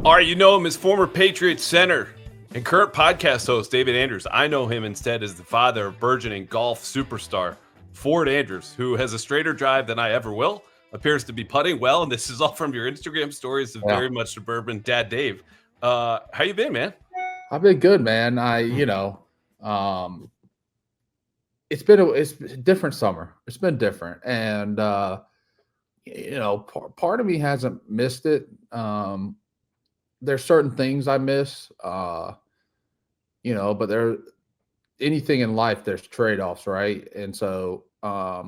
All right, you know him as former Patriots center and current podcast host David Andrews. I know him instead as the father of burgeoning golf superstar Ford Andrews, who has a straighter drive than I ever will, appears to be putting well, and this is all from your Instagram stories of very much suburban Dad Dave. How you been, man? I've been good, man. It's been a different summer. It's been different, and part of me hasn't missed it. There's certain things I miss, but anything in life, there's trade-offs, right? And so, I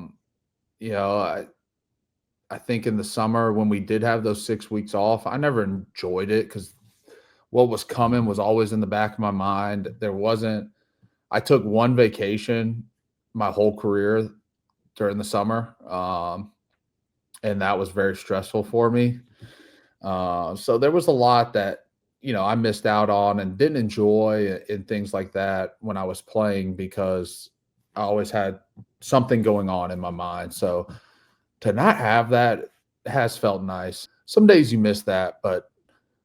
think in the summer when we did have those 6 weeks off, I never enjoyed it because what was coming was always in the back of my mind. I took one vacation my whole career during the summer, and that was very stressful for me. So there was a lot that, I missed out on and didn't enjoy and things like that when I was playing because I always had something going on in my mind. So to not have that has felt nice. Some days you miss that, but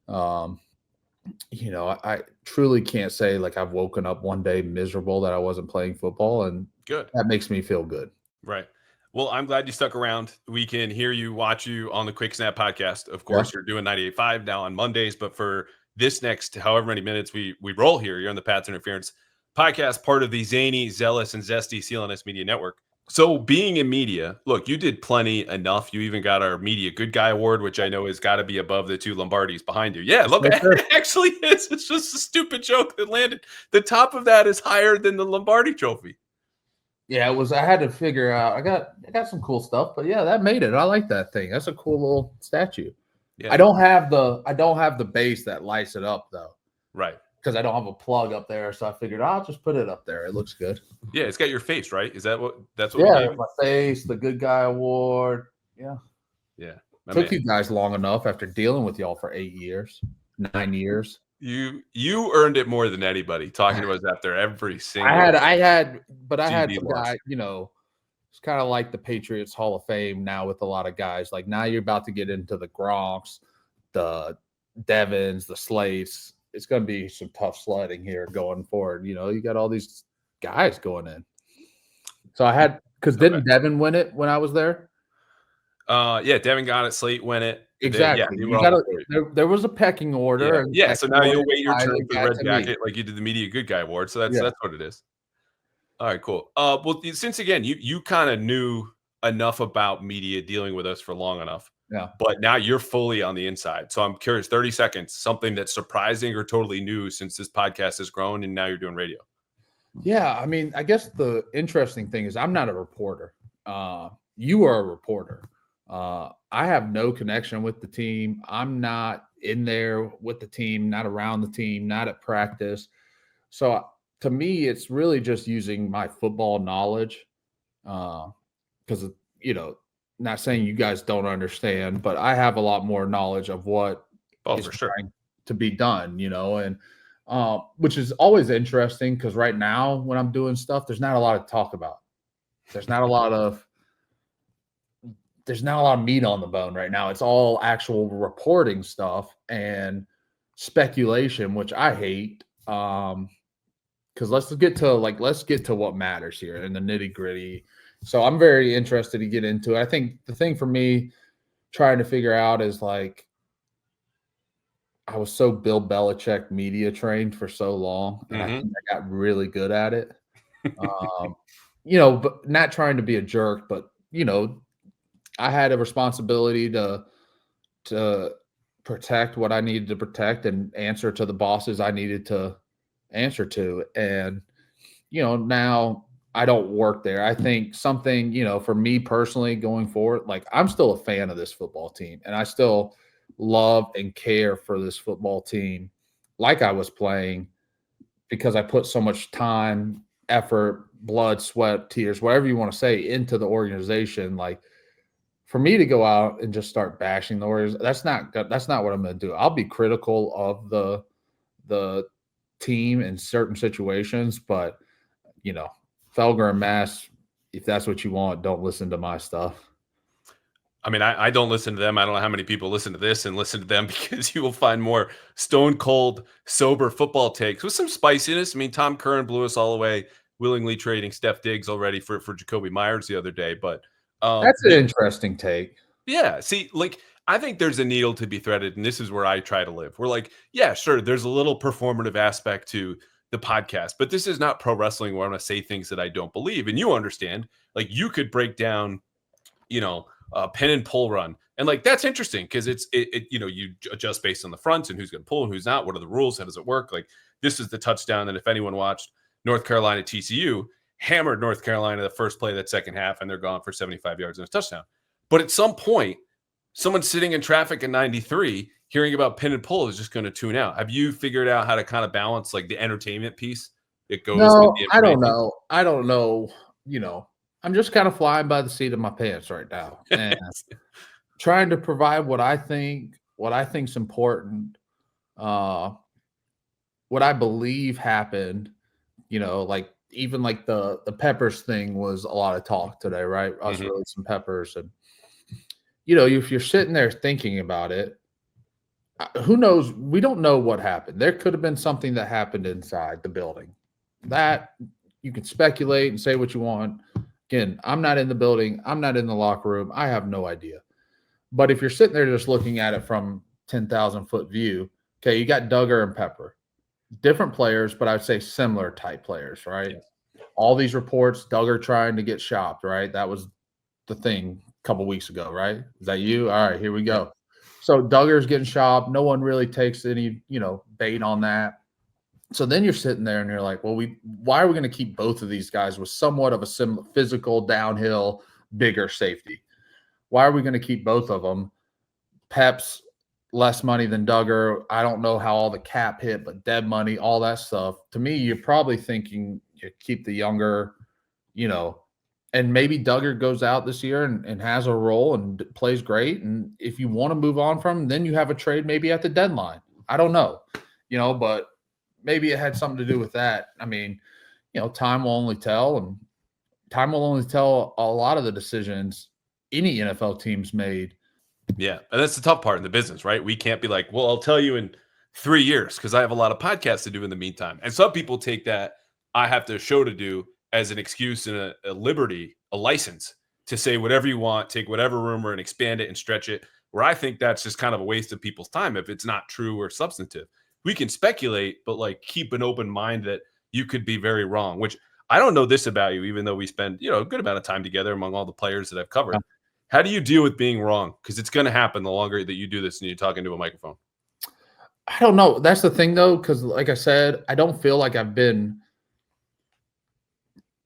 I truly can't say like I've woken up one day miserable that I wasn't playing football, and Good. that makes me feel good. Right. Well, I'm glad you stuck around. We can hear you, watch you on the Quick Snap podcast. Of course, You're doing 98.5 now on Mondays, but for this next however many minutes we roll here, you're on the Pats Interference podcast, part of the zany, zealous, and zesty CLNS Media Network. So being in media, look, you did plenty enough. You even got our Media Good Guy Award, which I know has got to be above the two Lombardis behind you. Yeah, look, it actually is. It's just a stupid joke that landed. The top of that is higher than the Lombardi trophy. Yeah, it was. I had to figure out. I got some cool stuff, but yeah, that made it. I like that thing. That's a cool little statue. Yeah. I don't have the base that lights it up though. Right. Because I don't have a plug up there, so I figured I'll just put it up there. It looks good. Yeah, it's got your face, right? Is that what? That's what? Yeah, my face, the Good Guy Award. Yeah. Yeah. Took you guys long enough after dealing with y'all for 8 years, 9 years. You earned it more than anybody. Talking to us out there every single. I had some guy. It's kind of like the Patriots Hall of Fame now with a lot of guys. Like now you're about to get into the Gronks, the Devins, the Slates. It's going to be some tough sledding here going forward. You got all these guys going in. So I had didn't Devin win it when I was there? Yeah, Devin got it. Slate win it. Exactly. There was a pecking order. Yeah. So now you'll wait your turn for the red jacket like you did the Media Good Guy Award. So that's what it is. All right, cool. Well, since again you kind of knew enough about media dealing with us for long enough. Yeah. But now you're fully on the inside. So I'm curious, 30 seconds, something that's surprising or totally new since this podcast has grown and now you're doing radio. Yeah. I mean, I guess the interesting thing is I'm not a reporter. You are a reporter. I have no connection with the team. I'm not in there with the team, not around the team, not at practice. So to me, it's really just using my football knowledge. Because, not saying you guys don't understand, but I have a lot more knowledge of what is trying to be done, and which is always interesting because right now when I'm doing stuff, there's not a lot to talk about. There's not a lot of meat on the bone right now. It's all actual reporting stuff and speculation, which I hate. Because let's get to what matters here in the nitty gritty. So I'm very interested to get into it. I think the thing for me trying to figure out is like, I was so Bill Belichick media trained for so long, and I think I got really good at it. But not trying to be a jerk, but I had a responsibility to protect what I needed to protect and answer to the bosses I needed to answer to. And, now I don't work there. I think something, for me personally going forward, like I'm still a fan of this football team and I still love and care for this football team like I was playing because I put so much time, effort, blood, sweat, tears, whatever you want to say into the organization. Like for me to go out and just start bashing the Warriors, that's not what I'm going to do. I'll be critical of the team in certain situations, but Felger and Mass, if that's what you want, don't listen to my stuff. I mean, I don't listen to them. I don't know how many people listen to this and listen to them because you will find more stone cold, sober football takes with some spiciness. I mean, Tom Curran blew us all away, willingly trading Steph Diggs already for Jacoby Myers the other day. But That's an interesting take. yeah, see, like I think there's a needle to be threaded, and this is where I try to live. We're like, yeah, sure, there's a little performative aspect to the podcast, but this is not pro wrestling where I'm going to say things that I don't believe. And you understand, like you could break down, pin and pull run. And like that's interesting because you adjust based on the fronts and who's going to pull and who's not. What are the rules? How does it work? Like this is the touchdown that if anyone watched North Carolina TCU hammered North Carolina the first play of that second half, and they're gone for 75 yards and a touchdown. But at some point, someone sitting in traffic at 93 hearing about pin and pull is just going to tune out. Have you figured out how to kind of balance like the entertainment piece that goes with No, the I don't information? know. I don't know. I'm just kind of flying by the seat of my pants right now and trying to provide what I think's important, what I believe happened. Like even like the Peppers thing was a lot of talk today, right? Us Mhm. releasing Peppers, and if you're sitting there thinking about it, who knows? We don't know what happened. There could have been something that happened inside the building. That you can speculate and say what you want. Again, I'm not in the building. I'm not in the locker room. I have no idea. But if you're sitting there just looking at it from 10,000-foot view, okay, you got Duggar and Pepper, different players, but I would say similar type players, right? Yes. All these reports, Duggar trying to get shopped, right? That was the thing a couple weeks ago, right? Is that you? All right, here we go. Yep. So Duggar's getting shopped. No one really takes any, bait on that. So then you're sitting there and you're like, well, why are we going to keep both of these guys with somewhat of a similar physical, downhill, bigger safety? Why are we going to keep both of them? Pep's less money than Duggar. I don't know how all the cap hit, but dead money, all that stuff. To me, you're probably thinking you keep the younger, and maybe Duggar goes out this year and has a role and plays great. And if you want to move on from him, then you have a trade maybe at the deadline. I don't know, but maybe it had something to do with that. I mean, time will only tell, and time will only tell a lot of the decisions any NFL team's made. Yeah. And that's the tough part in the business, right? We can't be like, well, I'll tell you in 3 years because I have a lot of podcasts to do in the meantime. And some people take that I have to show to do as an excuse and a liberty, a license to say whatever you want, take whatever rumor and expand it and stretch it. Where I think that's just kind of a waste of people's time if it's not true or substantive. We can speculate, but like keep an open mind that you could be very wrong, which I don't know this about you, even though we spend, a good amount of time together among all the players that I've covered. How do you deal with being wrong? Because it's going to happen the longer that you do this and you're talking to a microphone. I don't know. That's the thing, though, because like I said, I don't feel like I've been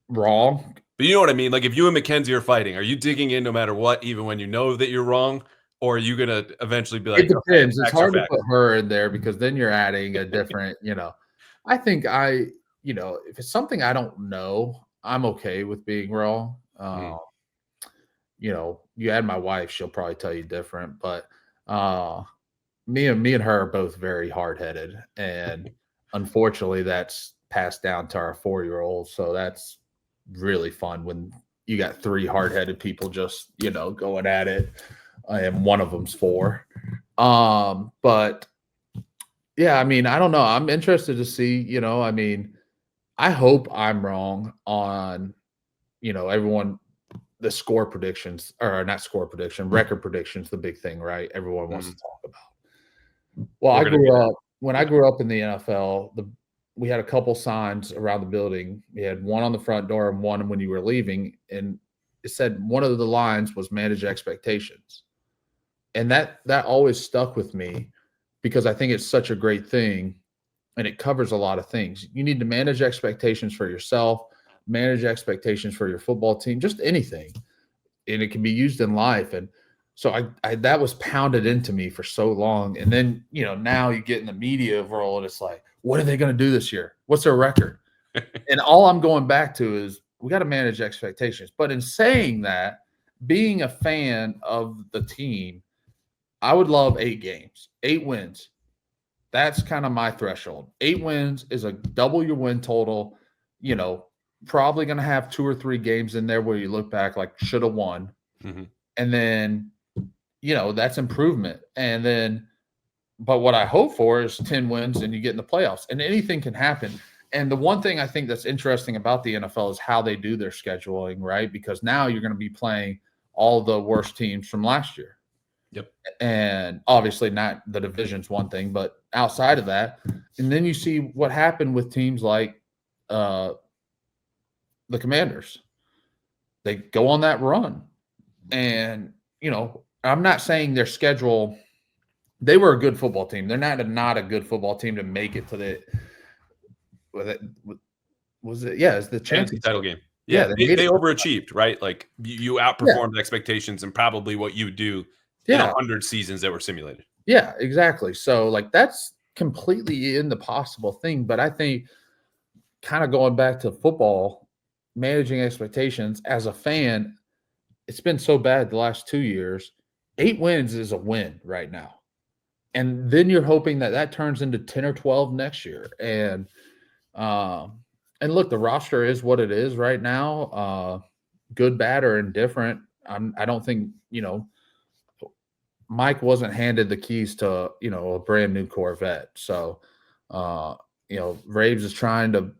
wrong. But you know what I mean? Like if you and Mackenzie are fighting, are you digging in no matter what, even when you know that you're wrong? Or are you going to eventually be like, It depends. okay, It's facts are hard to facts? put her in there because then you're adding a different, I think if it's something I don't know, I'm okay with being wrong. Mm. You add my wife, she'll probably tell you different, but me and her are both very hard-headed, and unfortunately that's passed down to our 4-year-old. So that's really fun when you got 3 hard-headed people just, going at it, and one of them's 4. But yeah, I mean, I don't know. I'm interested to see, I mean, I hope I'm wrong on, everyone, the score predictions, or not score prediction, record predictions, the big thing, right? Everyone wants to talk about. Well, We're I going to do grew that. up when I grew up in the NFL, we had a couple signs around the building. We had one on the front door and one when you were leaving, and it said one of the lines was manage expectations. And that always stuck with me because I think it's such a great thing and it covers a lot of things. You need to manage expectations for yourself, manage expectations for your football team, just anything. And it can be used in life. And so I that was pounded into me for so long. And then, now you get in the media role and it's like, what are they going to do this year? What's their record? And all I'm going back to is we got to manage expectations. But in saying that, being a fan of the team, I would love 8 games, 8 wins. That's kind of my threshold. 8 wins is a double your win total. Probably going to have 2 or 3 games in there where you look back like should have won. Mhm. And then that's improvement. And then, but what I hope for is 10 wins and you get in the playoffs, and anything can happen. And the one thing I think that's interesting about the NFL is how they do their scheduling, right? Because now you're going to be playing all the worst teams from last year. Yep. And obviously not the division's one thing, but outside of that, and then you see what happened with teams like the Commanders. They go on that run. And, I'm not saying their schedule, they were a good football team. They're not a good football team to make it to the it's the championship title game. Yeah, they overachieved, right? Like you outperformed expectations and probably what you would do in 100 seasons that were simulated. Yeah, exactly. So like that's completely in the possible thing. But I think kind of going back to football, managing expectations as a fan, it's been so bad the last 2 years. 8 wins is a win right now. And then you're hoping that turns into 10 or 12 next year. And look, the roster is what it is right now. Good, bad, or indifferent. I don't think, Mike wasn't handed the keys to, a brand new Corvette. So, Raves is trying to,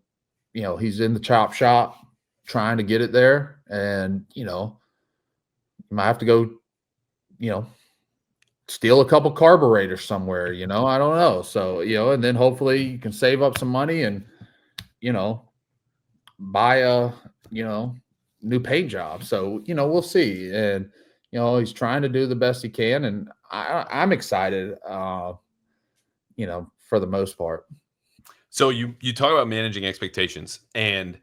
he's in the chop shop trying to get it there. And, you might have to go, steal a couple carburetors somewhere, I don't know. So, and then hopefully you can save up some money and, buy a, new paint job. So, we'll see. And, he's trying to do the best he can. And I'm excited, for the most part. So you talk about managing expectations, and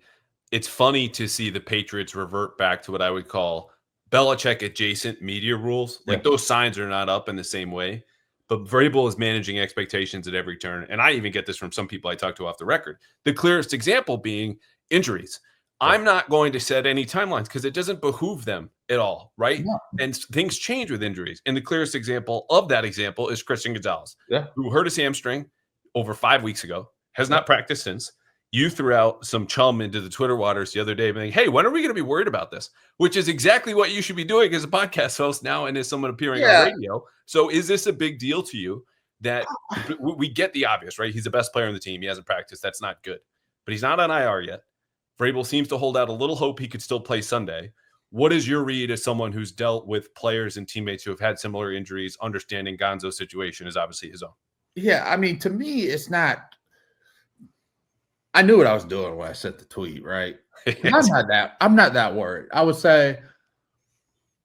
it's funny to see the Patriots revert back to what I would call Belichick adjacent media rules. Like those signs are not up in the same way, but Vrabel is managing expectations at every turn. And I even get this from some people I talk to off the record. The clearest example being injuries. I'm not going to set any timelines because it doesn't behoove them at all, right? Yeah. And things change with injuries. And the clearest example of that example is Christian Gonzalez, who hurt his hamstring over 5 weeks ago, has not practiced since. You threw out some chum into the Twitter waters the other day, being, hey, when are we going to be worried about this? Which is exactly what you should be doing as a podcast host now and as someone appearing on radio. So is this a big deal to you that we get the obvious, right? He's the best player on the team. He hasn't practiced. That's not good. But he's not on IR yet. Vrabel seems to hold out a little hope he could still play Sunday. What is your read as someone who's dealt with players and teammates who have had similar injuries, understanding Gonzo's situation is obviously his own? Yeah, I mean, to me, it's not – I knew what I was doing when I sent the tweet, right? I'm not that worried. I would say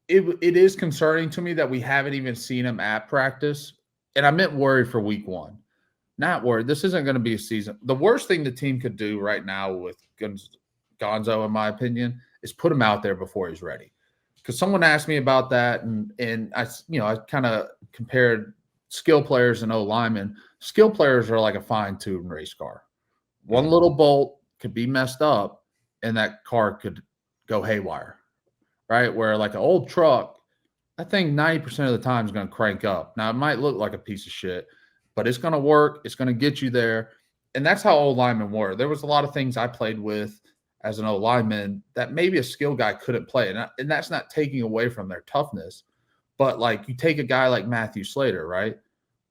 it is concerning to me that we haven't even seen him at practice. And I meant worried for week 1. Not worried. This isn't going to be a season. The worst thing the team could do right now with Gonzo, in my opinion, is put him out there before he's ready. Because someone asked me about that, and I kind of compared skill players and O-linemen. Skill players are like a fine-tuned race car. One little bolt could be messed up, and that car could go haywire, right? Where like an old truck, I think 90% of the time is going to crank up. Now, it might look like a piece of shit, but it's going to work. It's going to get you there. And that's how old linemen were. There was a lot of things I played with as an old lineman that maybe a skill guy couldn't play. And that's not taking away from their toughness. But like you take a guy like Matthew Slater, right?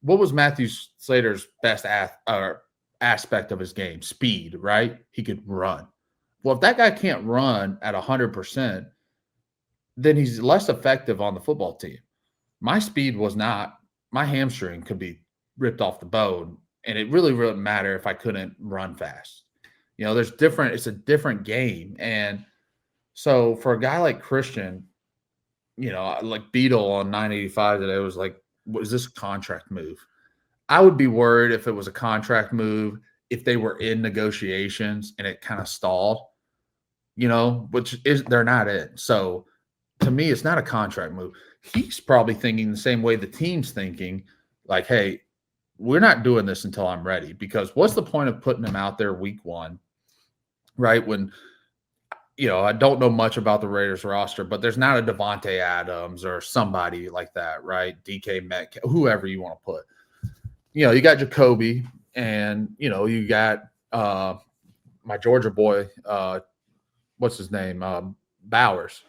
What was Matthew Slater's best aspect of his game? Speed, right? He could run. Well, if that guy can't run at 100%, then he's less effective on the football team. My speed was not. My hamstring could be ripped off the bone, and it really wouldn't matter if I couldn't run fast. It's a different game. And so for a guy like Christian, like Beetle on 985 today was like, was this a contract move? I would be worried if it was a contract move, if they were in negotiations and it kind of stalled, which is they're not in. So to me, it's not a contract move. He's probably thinking the same way the team's thinking, like, hey, we're not doing this until I'm ready, because what's the point of putting him out there week 1, right? When, I don't know much about the Raiders roster, but there's not a Devontae Adams or somebody like that, right? DK Metcalf, whoever you want to put. You got Jacoby, and, you got my Georgia boy, what's his name? Bowers.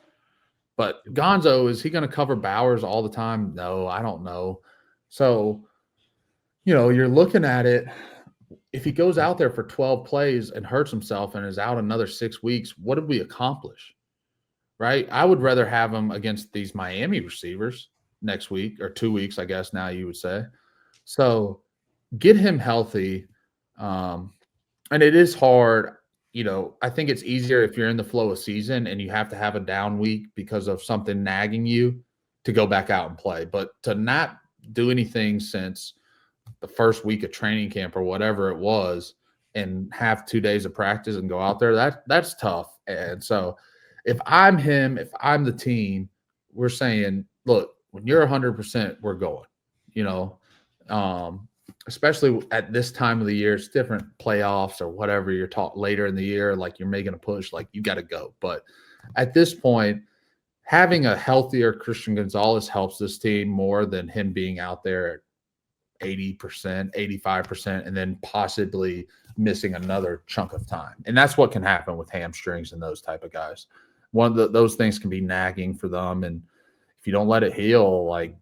But Gonzo, is he going to cover Bowers all the time? No, I don't know. So, you're looking at it. If he goes out there for 12 plays and hurts himself and is out another 6 weeks, what did we accomplish? Right? I would rather have him against these Miami receivers next week or 2 weeks, I guess now you would say. So get him healthy. And it is hard. I think it's easier if you're in the flow of season and you have to have a down week because of something nagging you to go back out and play. But to not do anything since the first week of training camp or whatever it was and have 2 days of practice and go out there, that's tough. And so if I'm him, if I'm the team, we're saying, look, when you're 100%, we're going, especially at this time of the year. It's different, playoffs or whatever you're taught later in the year, like you're making a push, like you got to go. But at this point, having a healthier Christian Gonzalez helps this team more than him being out there at 80%, 85%, and then possibly missing another chunk of time. And that's what can happen with hamstrings and those type of guys. Those things can be nagging for them. And if you don't let it heal, like,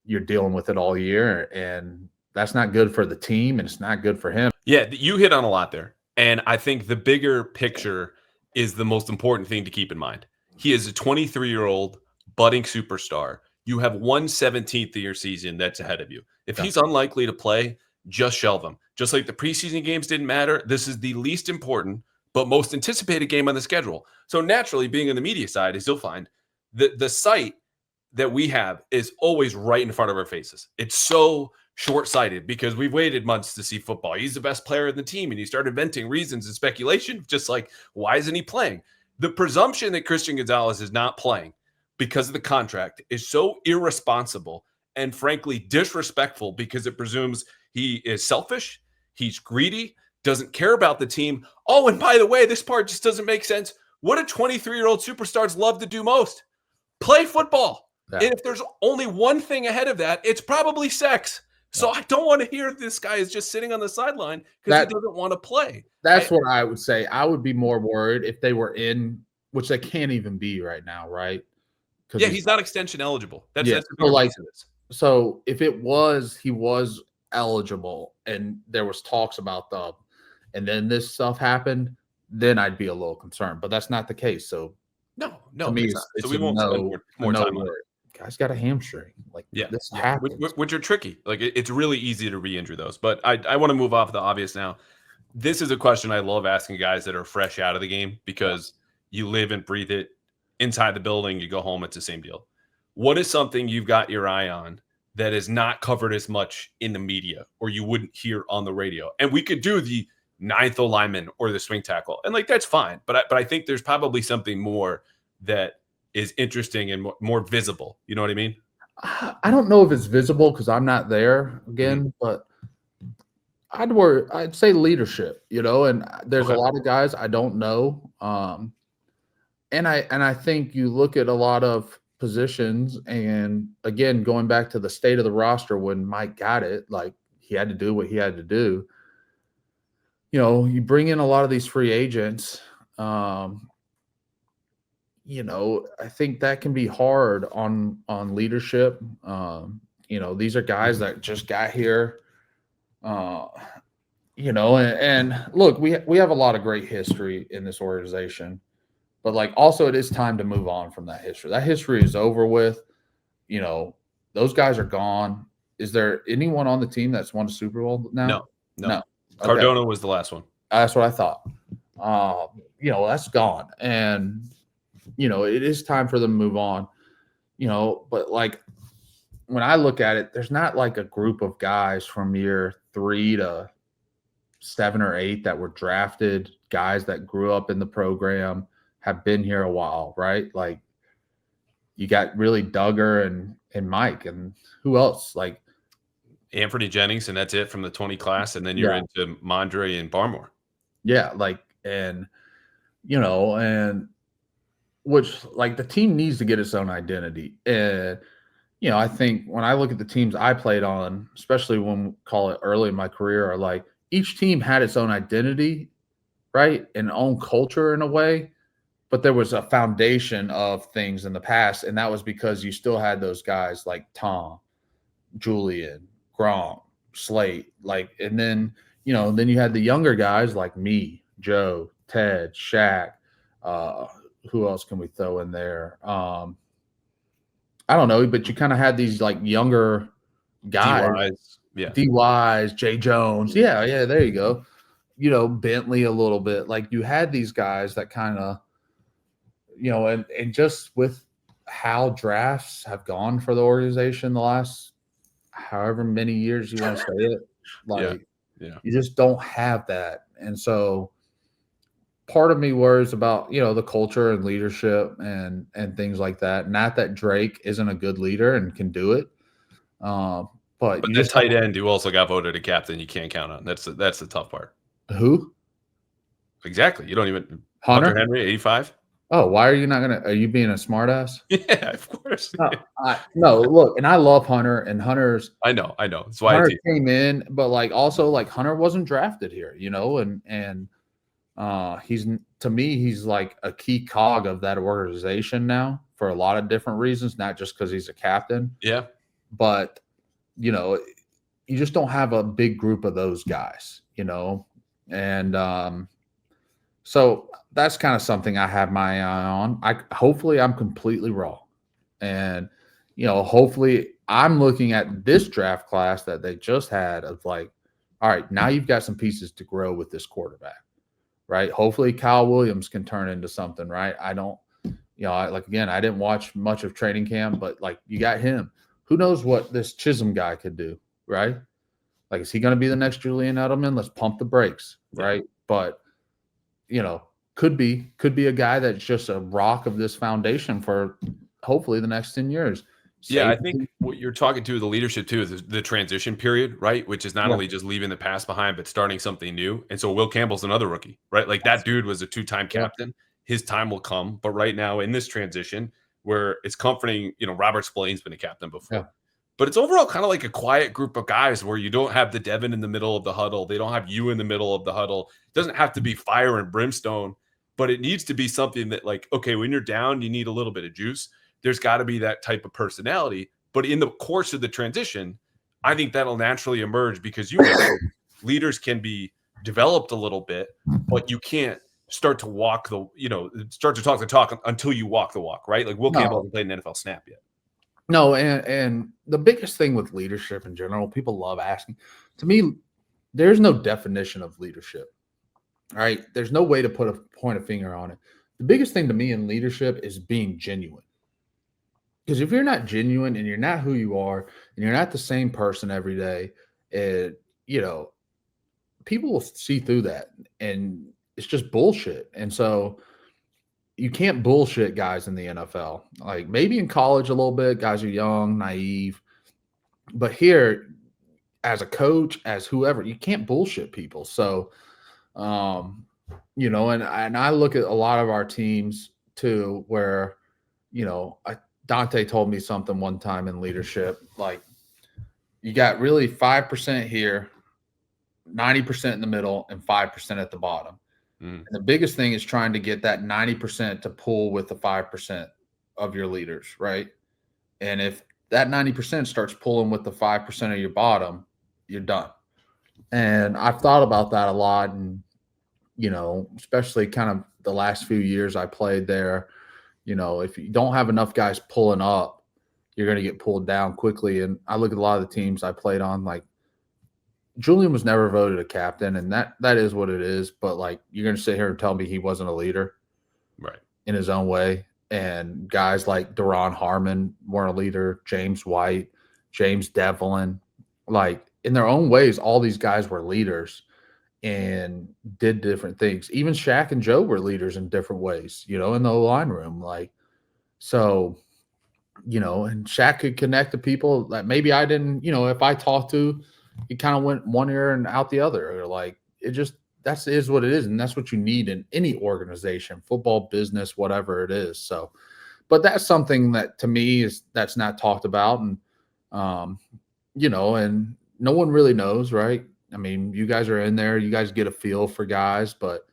you're dealing with it all year, and that's not good for the team, and it's not good for him. Yeah, you hit on a lot there. And I think the bigger picture is the most important thing to keep in mind. He is a 23-year-old budding superstar. You have 1/17 of your season that's ahead of you. If he's unlikely to play, just shelve him. Just like the preseason games didn't matter, this is the least important but most anticipated game on the schedule. So naturally, being in the media side, as you'll find, the sight that we have is always right in front of our faces. It's so short-sighted because we've waited months to see football. He's the best player in the team, and you start inventing reasons and speculation, just like, why isn't he playing? The presumption that Christian Gonzalez is not playing because of the contract is so irresponsible and frankly disrespectful, because it presumes he is selfish, he's greedy, doesn't care about the team. Oh, and by the way, this part just doesn't make sense. What do 23-year-old superstars love to do most? Play football. Yeah. And if there's only one thing ahead of that, it's probably sex. So I don't want to hear this guy is just sitting on the sideline because he doesn't want to play. That's what I would say. I would be more worried if they were in, which they can't even be right now, right? Yeah, he's not extension eligible. That's so if it was, he was eligible and there was talks about and then this stuff happened, then I'd be a little concerned. But that's not the case. So no, to me, it's so we won't spend more time on it. Guy's got a hamstring. Like, this happens. Which are tricky. Like, it's really easy to re-injure those. But I want to move off the obvious now. This is a question I love asking guys that are fresh out of the game, because you live and breathe it inside the building. You go home, it's the same deal. What is something you've got your eye on that is not covered as much in the media or you wouldn't hear on the radio? And we could do the ninth lineman or the swing tackle, and like, that's fine. But I think there's probably something more that is interesting and more visible. You know what I mean? I don't know if it's visible because I'm not there again, but I'd say leadership, and there's a lot of guys I don't know. And I think you look at a lot of positions, and again, going back to the state of the roster when Mike got it, like, he had to do what he had to do. You bring in a lot of these free agents. I think that can be hard on leadership. These are guys that just got here, and look, we have a lot of great history in this organization, but like, also it is time to move on from that history. That history is over with. Those guys are gone. Is there anyone on the team that's won a Super Bowl now? No. Cardona was the last one. That's what I thought. That's gone. And it is time for them to move on, but like, when I look at it, there's not like a group of guys from year 3 to 7 or 8 that were drafted, guys that grew up in the program, have been here a while, right? Like, you got really Duggar and Mike, and who else? Like Anthony Jennings, and that's it from the 20 class. And then you're into Mondre and Barmore. Yeah. Like, and which, like, the team needs to get its own identity. And, I think when I look at the teams I played on, especially when call it early in my career, are like, each team had its own identity, right? And own culture in a way but there was a foundation of things in the past, and that was because you still had those guys like Tom, Julian, Gronk, Slate, like, and then then you had the younger guys like me, Joe, Ted, Shaq. Uh, who else can we throw in there? I don't know, but you kind of had these like younger guys, DYs. Yeah. DYs, Jay Jones. Yeah, there you go. Bentley a little bit. Like you had these guys that kind of, and just with how drafts have gone for the organization the last however many years you want to say it, like you just don't have that. And so part of me worries about, the culture and leadership and things like that. Not that Drake isn't a good leader and can do it. But you the just tight end who also got voted a captain, you can't count on. That's the tough part. Who? Exactly. You don't even Hunter Henry, 85. Oh, why are you not gonna? Are you being a smartass? Yeah, of course. No, look, and I love Hunter, and Hunter's. I know. That's why Hunter came in, but also Hunter wasn't drafted here, and he's, to me, he's like a key cog of that organization now for a lot of different reasons, not just because he's a captain. Yeah, but you just don't have a big group of those guys, and so that's kind of something I have my eye on. Hopefully I'm completely wrong. And, hopefully I'm looking at this draft class that they just had of like, all right, now you've got some pieces to grow with this quarterback, right? Hopefully Kyle Williams can turn into something, right? I don't, again, I didn't watch much of training camp, but like you got him. Who knows what this Chisholm guy could do, right? Like, is he going to be the next Julian Edelman? Let's pump the brakes, right? But, could be a guy that's just a rock of this foundation for hopefully the next 10 years. Yeah, I think what you're talking to the leadership too is the transition period, right? Which is not only just leaving the past behind, but starting something new. And so Will Campbell's another rookie, right? Like that dude was a 2-time captain. His time will come, but right now in this transition where it's comforting, Robert Spillane's been a captain before. Yeah. But it's overall kind of like a quiet group of guys where you don't have the Devin in the middle of the huddle. They don't have you in the middle of the huddle. It doesn't have to be fire and brimstone, but it needs to be something that like, okay, when you're down, you need a little bit of juice. There's got to be that type of personality. But in the course of the transition, I think that'll naturally emerge because leaders can be developed a little bit, but you can't start to walk start to talk the talk until you walk the walk, right? Like Will Campbell hasn't played an NFL snap yet. No, and the biggest thing with leadership in general, people love asking. To me, there's no definition of leadership. All right. There's no way to point a finger on it. The biggest thing to me in leadership is being genuine. Because if you're not genuine and you're not who you are and you're not the same person every day, people will see through that and it's just bullshit. And so you can't bullshit guys in the NFL. Like maybe in college a little bit, guys are young, naive. But here, as a coach, as whoever, you can't bullshit people. So, and I look at a lot of our teams too, where, Dante told me something one time in leadership, like you got really 5% here, 90% in the middle, and 5% at the bottom. And the biggest thing is trying to get that 90% to pull with the 5% of your leaders, right? And if that 90% starts pulling with the 5% of your bottom, you're done. And I've thought about that a lot. And, especially kind of the last few years I played there, if you don't have enough guys pulling up, you're going to get pulled down quickly. And I look at a lot of the teams I played on, like Julian was never voted a captain, and that is what it is. But like, you're going to sit here and tell me he wasn't a leader, right, in his own way. And guys like Daron Harmon weren't a leader, James White, James Devlin, like in their own ways, all these guys were leaders and did different things. Even Shaq and Joe were leaders in different ways, in the line room. Like, so, and Shaq could connect to people that maybe I didn't, if I talked to, he kind of went one ear and out the other. Or like, it just, is what it is. And that's what you need in any organization, football, business, whatever it is. So, but that's something that to me that's not talked about. And, and no one really knows, right? I mean, you guys are in there, you guys get a feel for guys, but,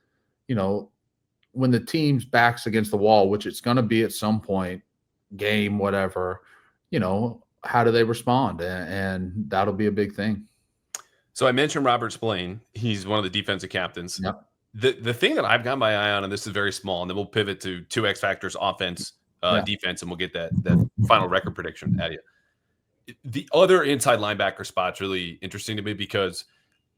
when the team's back's against the wall, which it's going to be at some point, game, whatever, how do they respond? And that'll be a big thing. So I mentioned Robert Spillane. He's one of the defensive captains. Yep. The thing that I've got my eye on, and this is very small, and then we'll pivot to two X factors: offense, defense, and we'll get that final record prediction at you. The other inside linebacker spot's really interesting to me because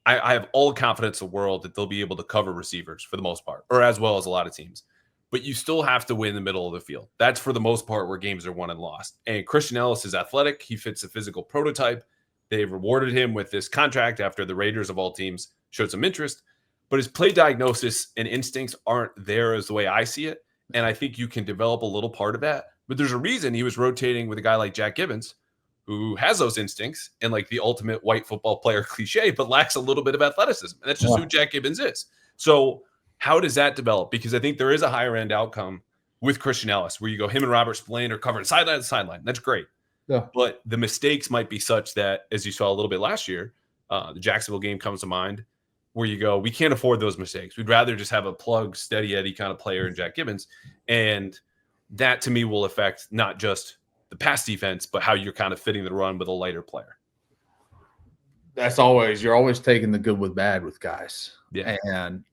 I have all the confidence in the world that they'll be able to cover receivers for the most part, or as well as a lot of teams. But you still have to win the middle of the field. That's for the most part where games are won and lost. And Christian Ellis is athletic. He fits the physical prototype. They've rewarded him with this contract after the Raiders of all teams showed some interest. But his play diagnosis and instincts aren't there as the way I see it. And I think you can develop a little part of that. But there's a reason he was rotating with a guy like Jack Gibbons, who has those instincts and like the ultimate white football player cliche, but lacks a little bit of athleticism. And that's just who Jack Gibbons is. So how does that develop? Because I think there is a higher end outcome with Christian Ellis where you go him and Robert Spillane are covering sideline to sideline. That's great. Yeah. But the mistakes might be such that, as you saw a little bit last year, the Jacksonville game comes to mind, where you go, we can't afford those mistakes. We'd rather just have a plug, steady Eddie kind of player in Jack Gibbons. And that, to me, will affect not just the pass defense, but how you're kind of fitting the run with a lighter player. You're always taking the good with bad with guys. Yeah. And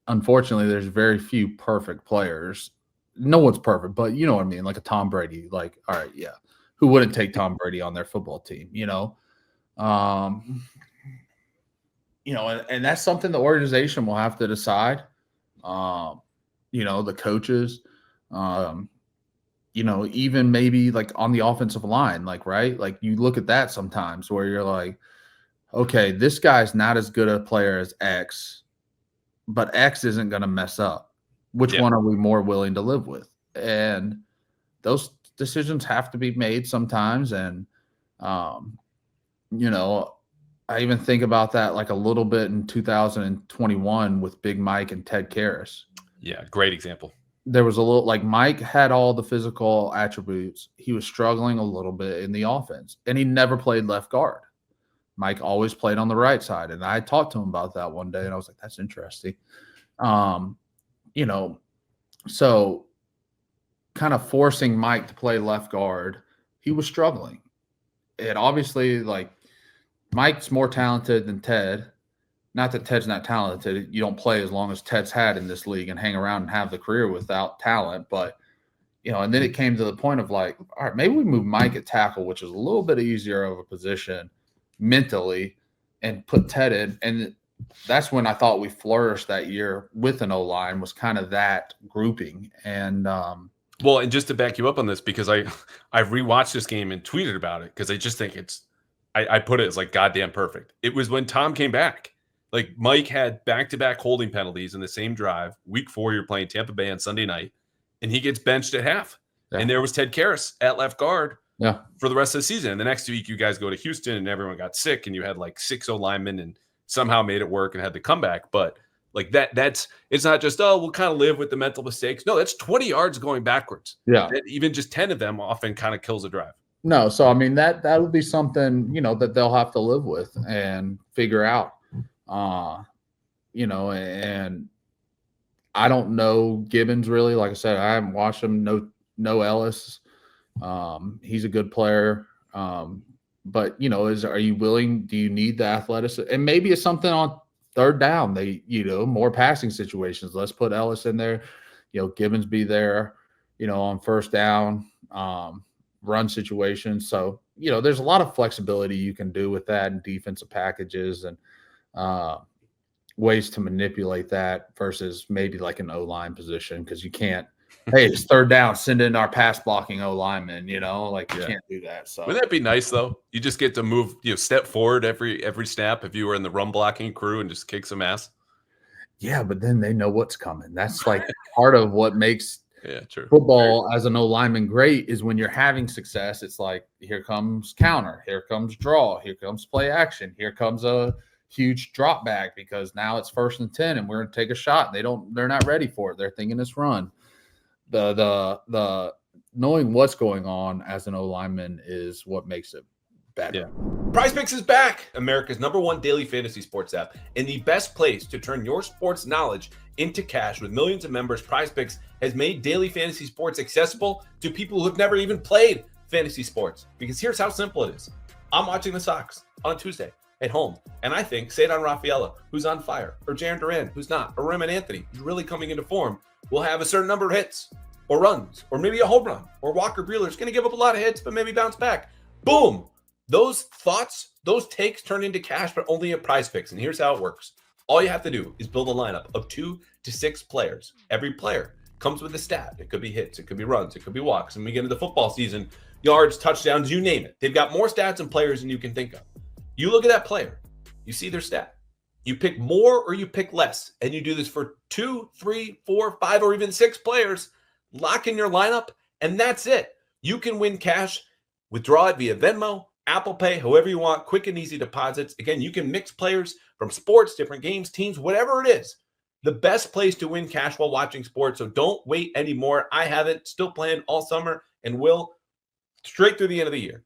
unfortunately, there's very few perfect players. No one's perfect, but you know what I mean? Like a Tom Brady, all right, yeah. Who wouldn't take Tom Brady on their football team, and that's something the organization will have to decide. The coaches, even maybe like on the offensive line, right? Like you look at that sometimes where you're like, okay, this guy's not as good a player as X, but X isn't going to mess up. Which one are we more willing to live with? And those decisions have to be made sometimes. And, I even think about that like a little bit in 2021 with Big Mike and Ted Karras. Yeah, great example. There was a little like Mike had all the physical attributes. He was struggling a little bit in the offense, and he never played left guard. Mike always played on the right side. And I talked to him about that one day, and I was like, that's interesting. So kind of forcing Mike to play left guard, he was struggling. And obviously, like, Mike's more talented than Ted. Not that Ted's not talented. You don't play as long as Ted's had in this league and hang around and have the career without talent. But, and then it came to the point of like, all right, maybe we move Mike at tackle, which is a little bit easier of a position mentally, and put Ted in. And that's when I thought we flourished that year with an O-line, was kind of that grouping. And well, and just to back you up on this, because I've rewatched this game and tweeted about it, because I just think I put it as like goddamn perfect. It was when Tom came back. Like Mike had back-to-back holding penalties in the same drive. Week 4, you're playing Tampa Bay on Sunday night, and he gets benched at half. Yeah. And there was Ted Karras at left guard for the rest of the season. And the next week, you guys go to Houston, and everyone got sick, and you had like 6 O-linemen and somehow made it work and had the comeback. But like it's not just, we'll kind of live with the mental mistakes. No, that's 20 yards going backwards. Yeah. Even just 10 of them often kind of kills a drive. No. So, I mean, that would be something, that they'll have to live with and figure out. And I don't know Gibbons really. Like I said, I haven't watched him. No Ellis. He's a good player. But are you willing? Do you need the athleticism? And maybe it's something on third down. They, more passing situations. Let's put Ellis in there. Gibbons be there. On first down, run situations. So there's a lot of flexibility you can do with that, and defensive packages and ways to manipulate that versus maybe like an O-line position, because you can't, hey, it's third down, send in our pass blocking O-lineman, you can't do that. So wouldn't that be nice though? You just get to move, step forward every snap if you were in the run blocking crew and just kick some ass. Yeah, but then they know what's coming. That's like part of what makes football as an O-lineman great, is when you're having success, it's like, here comes counter, here comes draw, here comes play action, here comes a huge drop back because now it's 1st and 10 and we're going to take a shot. They're not ready for it. They're thinking it's run. The knowing what's going on as an O-lineman is what makes it bad. Yeah. PrizePicks is back, America's #1 daily fantasy sports app, and the best place to turn your sports knowledge into cash. With millions of members, PrizePicks has made daily fantasy sports accessible to people who have never even played fantasy sports. Because here's how simple it is. I'm watching the Sox on Tuesday at home, and I think Cedar Rafaela, who's on fire, or Jaron Duran, who's not, or Raymond Anthony, who's really coming into form, will have a certain number of hits or runs, or maybe a home run, or Walker Buehler's going to give up a lot of hits, but maybe bounce back. Boom! Those thoughts, those takes turn into cash, but only at PrizePicks. And here's how it works. All you have to do is build a lineup of 2 to 6 players. Every player comes with a stat. It could be hits, it could be runs, it could be walks. And we get into the football season, yards, touchdowns, you name it. They've got more stats and players than you can think of. You look at that player, you see their stat. You pick more or you pick less. And you do this for 2, 3, 4, 5, or even 6 players. Lock in your lineup, and that's it. You can win cash, withdraw it via Venmo, Apple Pay, however you want, quick and easy deposits. Again, you can mix players from sports, different games, teams, whatever it is. The best place to win cash while watching sports. So don't wait anymore. I have it still playing all summer and will straight through the end of the year.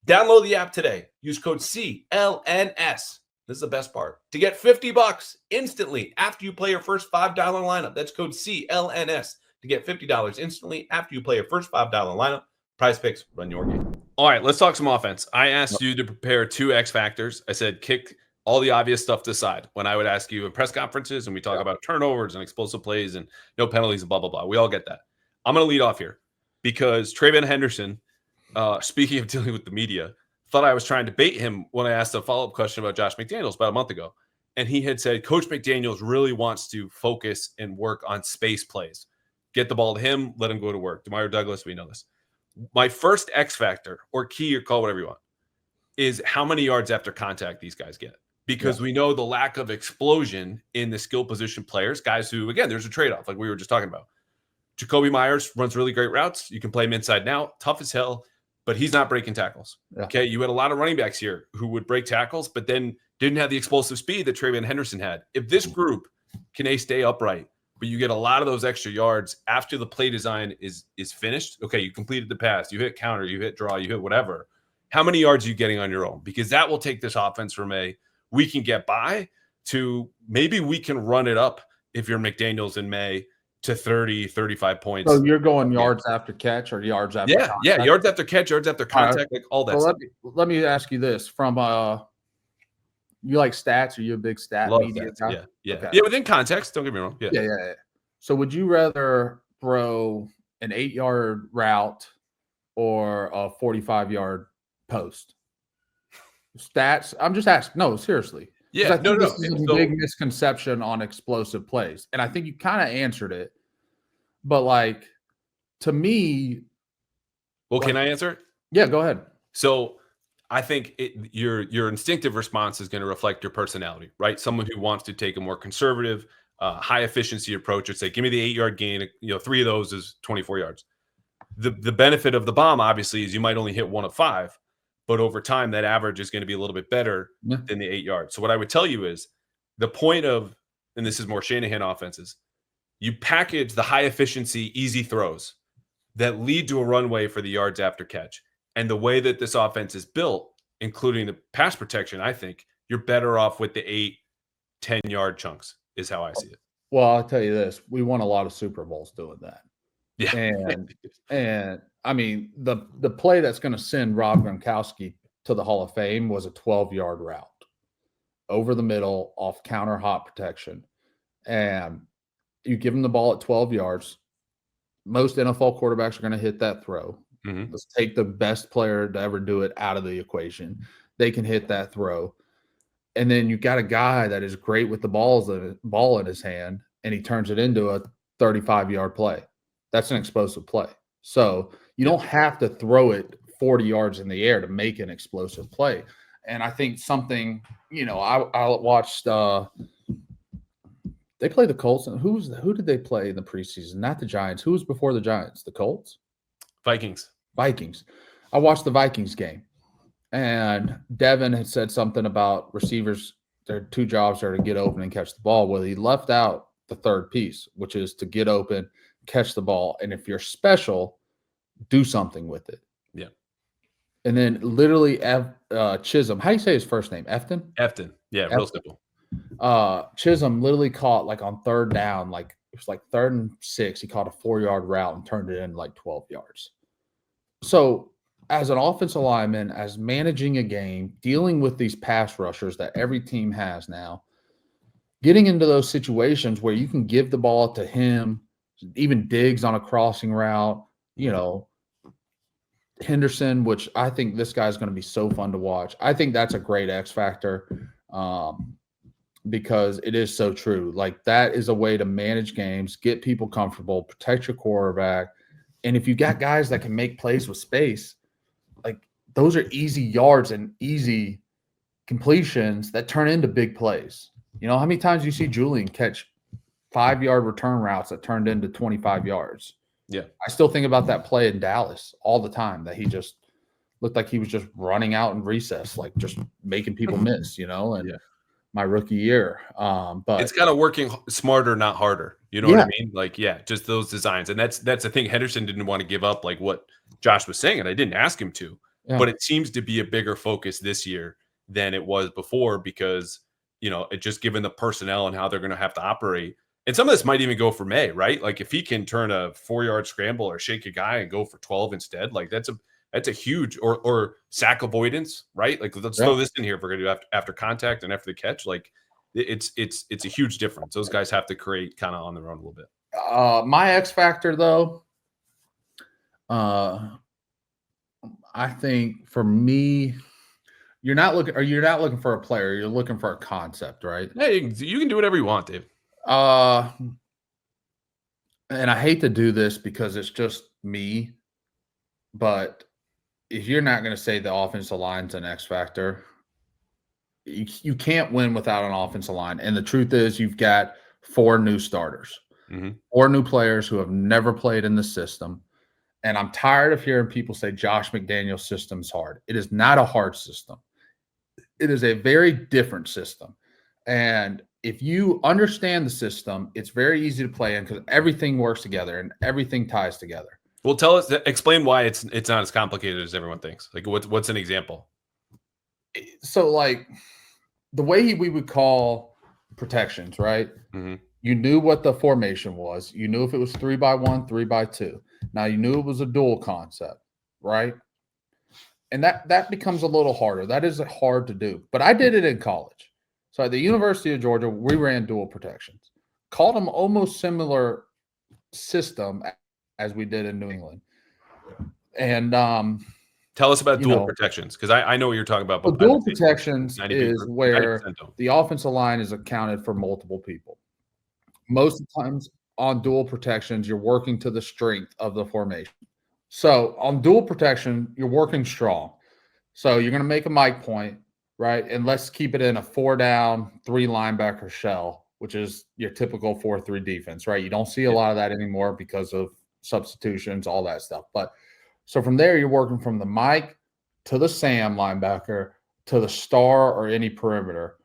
Download the app today. Use code CLNS. This is the best part. To get $50 instantly after you play your first $5 lineup. That's code CLNS to get $50 instantly after you play your first $5 lineup. PrizePicks, run your game. All right, let's talk some offense. I asked you to prepare 2 X factors. I said kick all the obvious stuff to the side when I would ask you in press conferences and we talk about turnovers and explosive plays and no penalties and blah, blah, blah. We all get that. I'm going to lead off here because Traven Henderson, speaking of dealing with the media, thought I was trying to bait him when I asked a follow-up question about Josh McDaniels about a month ago. And he had said, Coach McDaniels really wants to focus and work on space plays. Get the ball to him, let him go to work. Demario Douglas, we know this. My first X factor, or key, or call whatever you want, is how many yards after contact these guys get. Because we know the lack of explosion in the skill position players, guys who, again, there's a trade-off, like we were just talking about. Jacoby Myers runs really great routes. You can play him inside now, tough as hell, but he's not breaking tackles. Yeah. Okay, you had a lot of running backs here who would break tackles, but then didn't have the explosive speed that Traven Henderson had. If this group can stay upright, but you get a lot of those extra yards after the play design is finished. Okay, you completed the pass, you hit counter, you hit draw, you hit whatever. How many yards are you getting on your own? Because that will take this offense from we can get by to maybe we can run it up if you're McDaniels in May to 30, 35 points. So you're going yards after catch or yards after contact? Yeah, yards after catch, yards after contact, like all that stuff. Let me ask you this. From you like stats? Are you a big stat media guy? Yeah. Okay. Yeah, within context, don't get me wrong. Yeah. So would you rather throw an 8-yard route or a 45-yard post? Stats? I'm just asking. No, seriously. Yeah, this is a big misconception on explosive plays. And I think you kind of answered it. But like, to me. Well, can I answer it? Yeah, go ahead. So I think your instinctive response is going to reflect your personality, right? Someone who wants to take a more conservative, high efficiency approach and say, give me the 8-yard gain. 3 of those is 24 yards. The benefit of the bomb, obviously, is you might only hit 1 of 5, but over time, that average is going to be a little bit better than the 8 yards. So what I would tell you is the point of, and this is more Shanahan offenses, you package the high efficiency, easy throws that lead to a runway for the yards after catch. And the way that this offense is built, including the pass protection, I think you're better off with the 8, 10-yard chunks is how I see it. Well, I'll tell you this. We won a lot of Super Bowls doing that. Yeah. And I mean, the play that's going to send Rob Gronkowski to the Hall of Fame was a 12-yard route over the middle off counter hot protection. And you give him the ball at 12 yards. Most NFL quarterbacks are going to hit that throw. Mm-hmm. Let's take the best player to ever do it out of the equation. They can hit that throw. And then you got a guy that is great with the ball in his hand, and he turns it into a 35-yard play. That's an explosive play. So you don't have to throw it 40 yards in the air to make an explosive play. And I think something, I watched they play the Colts. And who did they play in the preseason? Not the Giants. Who was before the Giants? The Colts? Vikings. I watched the Vikings game, and Devin had said something about receivers. Their 2 jobs are to get open and catch the ball. Well, he left out the third piece, which is to get open, catch the ball, and if you're special, do something with it. Yeah. And then literally Chisholm. How do you say his first name? Efton? Efton. Yeah, real simple. Chisholm literally caught like on third down, like it was like 3rd and 6. He caught a 4-yard route and turned it in like 12 yards. So as an offensive lineman, as managing a game, dealing with these pass rushers that every team has now, getting into those situations where you can give the ball to him, even Diggs on a crossing route, Henderson, which I think this guy's going to be so fun to watch. I think that's a great X factor because it is so true. Like that is a way to manage games, get people comfortable, protect your quarterback. And if you got guys that can make plays with space, like those are easy yards and easy completions that turn into big plays. How many times you see Julian catch 5-yard return routes that turned into 25 yards? Yeah. I still think about that play in Dallas all the time that he just looked like he was just running out in recess, like just making people miss, and my rookie year. But it's kind of working smarter, not harder. You know what I mean? Like, just those designs. And that's the thing. Henderson didn't want to give up like what Josh was saying, and I didn't ask him to, but it seems to be a bigger focus this year than it was before because, it just given the personnel and how they're going to have to operate. And some of this might even go for May, right? Like if he can turn a 4-yard scramble or shake a guy and go for 12 instead, like that's a huge or sack avoidance, right? Like let's throw this in here if we're gonna do after contact and after the catch. Like it's a huge difference. Those guys have to create kind of on their own a little bit. My X factor though, I think for me, you're not looking for a player, you're looking for a concept, right? Yeah, you can do whatever you want, Dave. And I hate to do this because it's just me, but if you're not going to say the offensive line's an X factor, you can't win without an offensive line. And the truth is, you've got 4 new starters, 4 new players who have never played in the system. And I'm tired of hearing people say Josh McDaniel's system's hard. It is not a hard system. It is a very different system. And if you understand the system, it's very easy to play in because everything works together and everything ties together. Well, explain why it's not as complicated as everyone thinks. Like what's an example? So like the way we would call protections, right? You knew what the formation was. You knew if it was 3-by-1, 3-by-2. Now you knew it was a dual concept, right? And that becomes a little harder. That is hard to do. But I did it in college. So at the University of Georgia, we ran dual protections. Called them almost similar system as we did in New England. And tell us about dual protections because I know what you're talking about. But dual protections is where the offensive line is accounted for multiple people. Most of the times on dual protections, you're working to the strength of the formation. So on dual protection, you're working strong. So you're going to make a mic point, right? And let's keep it in a 4-down, 3 linebacker shell, which is your typical 4-3 defense, right? You don't see a lot of that anymore because of substitutions, all that stuff. But so from there, you're working from the mic to the Sam linebacker to the star or any perimeter.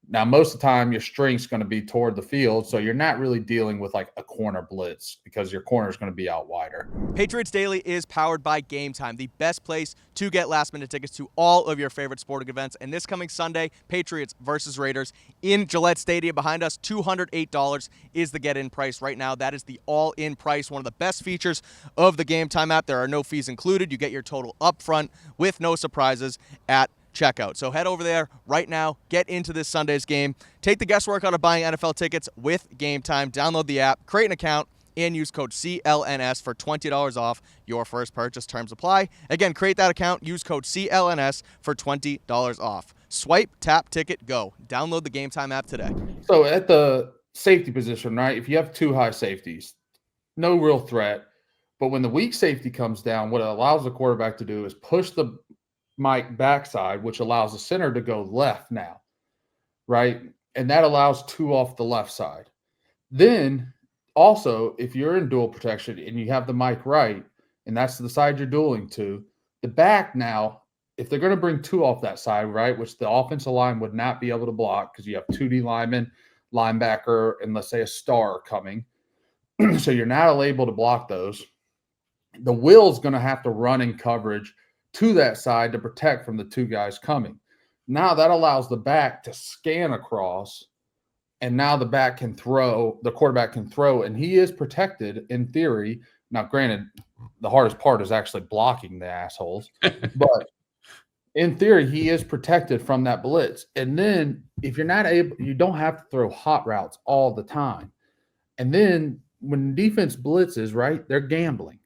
Now, most of the time, your strength's going to be toward the field, so you're not really dealing with like a corner blitz because your corner is going to be out wider. Patriots Daily is powered by Game Time, the best place to get last-minute tickets to all of your favorite sporting events. And this coming Sunday, Patriots versus Raiders in Gillette Stadium. Behind us, $208 is the get-in price right now. That is the all-in price, one of the best features of the Game Time app. There are no fees included. You get your total up front with no surprises at checkout. So head over there right now, get into this Sunday's game, take the guesswork out of buying NFL tickets with Game Time, download the app, create an account, and use code CLNS for $20 off your first purchase. Terms apply. Again, create that account, use code CLNS for $20 off. Swipe, tap, ticket, go. Download the Game Time app today. So at the safety position, right, if you have 2 high safeties, no real threat. But when the weak safety comes down, what it allows the quarterback to do is push the mic backside, which allows the center to go left now, right? And that allows 2 off the left side. Then also, if you're in dual protection and you have the mic right, and that's the side you're dueling to, the back now, if they're going to bring 2 off that side, right, which the offensive line would not be able to block because you have 2 D linemen, linebacker, and let's say a star coming. So you're not able to block those. The will's going to have to run in coverage to that side to protect from the two guys coming. Now that allows the back to scan across, and now the quarterback can throw, and he is protected in theory. Now, granted, the hardest part is actually blocking the assholes, but in theory, he is protected from that blitz. And then if you're not able, you don't have to throw hot routes all the time. And then when defense blitzes, right, they're gambling.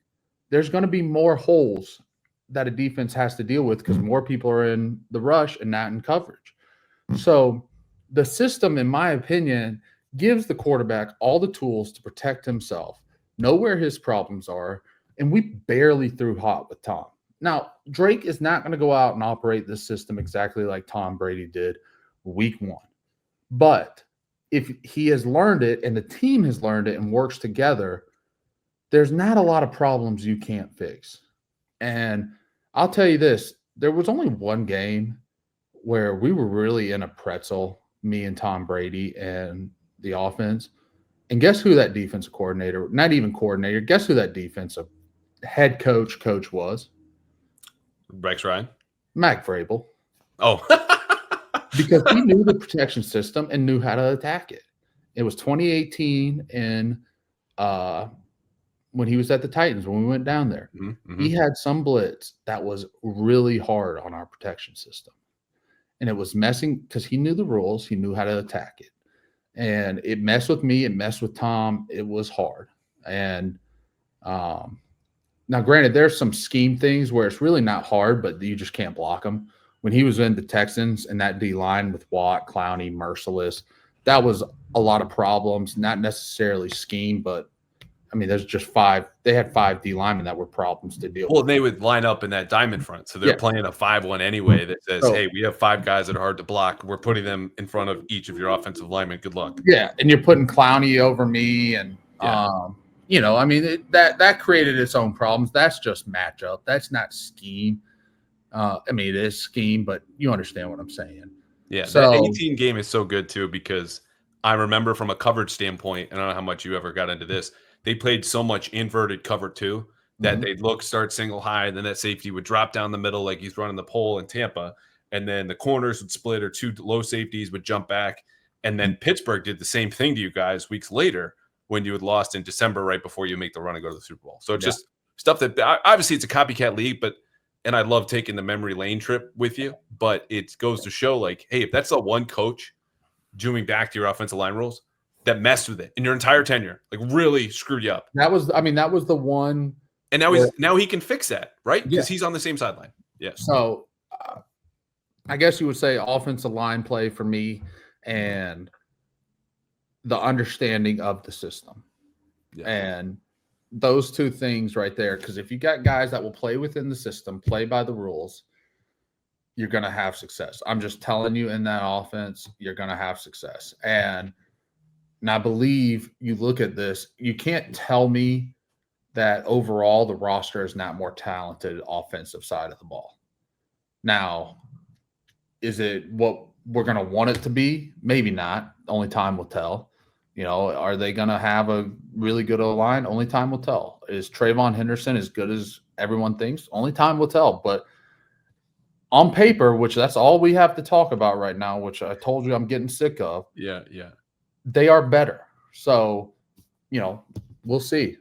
There's going to be more holes that a defense has to deal with because more people are in the rush and not in coverage. So the system, in my opinion, gives the quarterback all the tools to protect himself, know where his problems are, and we barely threw hot with Tom. Now, Drake is not going to go out and operate this system exactly like Tom Brady did week 1. But if he has learned it and the team has learned it and works together, there's not a lot of problems you can't fix. And I'll tell you this, there was only one game where we were really in a pretzel, me and Tom Brady and the offense. And guess who that defensive coordinator, not even coordinator, guess who that defensive head coach was? Rex Ryan? Mac Vrabel. Oh. Because he knew the protection system and knew how to attack it. It was 2018 in when he was at the Titans, when we went down there. Mm-hmm. He had some blitz that was really hard on our protection system. And it was messing because he knew the rules. He knew how to attack it. And it messed with me. It messed with Tom. It was hard. And now, granted, there's some scheme things where it's really not hard, but you just can't block them. When he was in the Texans and that D-line with Watt, Clowney, Merciless, that was a lot of problems, not necessarily scheme, but, I mean, there's just 5. They had 5 D linemen that were problems to deal with. Well, they would line up in that diamond front. So they're playing a 5-1 anyway that says, hey, we have 5 guys that are hard to block. We're putting them in front of each of your offensive linemen. Good luck. Yeah, and you're putting Clowney over me and you know, I mean, that created its own problems. That's just matchup. That's not scheme. I mean, it is scheme, but you understand what I'm saying. Yeah, so, the 18 game is so good, too, because I remember from a coverage standpoint, and I don't know how much you ever got into this, they played so much inverted cover, too, that they'd start single high, and then that safety would drop down the middle like he's running the pole in Tampa, and then the corners would split or 2 low safeties would jump back, and then Pittsburgh did the same thing to you guys weeks later when you had lost in December right before you make the run and go to the Super Bowl. So it's just stuff that obviously it's a copycat league, and I love taking the memory lane trip with you, but it goes to show like, hey, if that's the one coach zooming back to your offensive line rules that messed with it in your entire tenure, like really screwed you up. That was the one. And now he can fix that, right? Because he's on the same sideline. Yeah. So I guess you would say offensive line play for me and the understanding of the system. Yeah. And those 2 things right there, because if you got guys that will play within the system, play by the rules, you're going to have success. I'm just telling you, in that offense, you're going to have success. And I believe you look at this, you can't tell me that overall the roster is not more talented offensive side of the ball. Now, is it what we're going to want it to be? Maybe not. Only time will tell. You know, are they going to have a really good O-line? Only time will tell. Is Trayvon Henderson as good as everyone thinks? Only time will tell. But on paper, which that's all we have to talk about right now, which I told you I'm getting sick of. Yeah. They are better. So, you know, we'll see.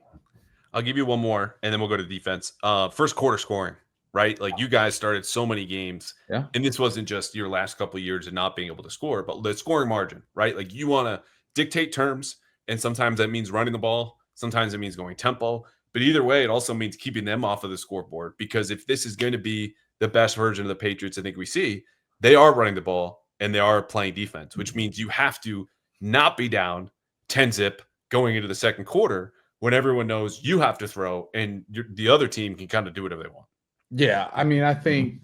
I'll give you one more, and then we'll go to defense. First quarter scoring, right? Like you guys started so many games. Yeah. And this wasn't just your last couple of years of not being able to score, but the scoring margin, right? Like you want to dictate terms, and sometimes that means running the ball. Sometimes it means going tempo. But either way, it also means keeping them off of the scoreboard, because if this is going to be the best version of the Patriots I think we see, they are running the ball and they are playing defense, which means you have to not be down 10-zip going into the second quarter when everyone knows you have to throw and the other team can kind of do whatever they want. Yeah, I mean, I think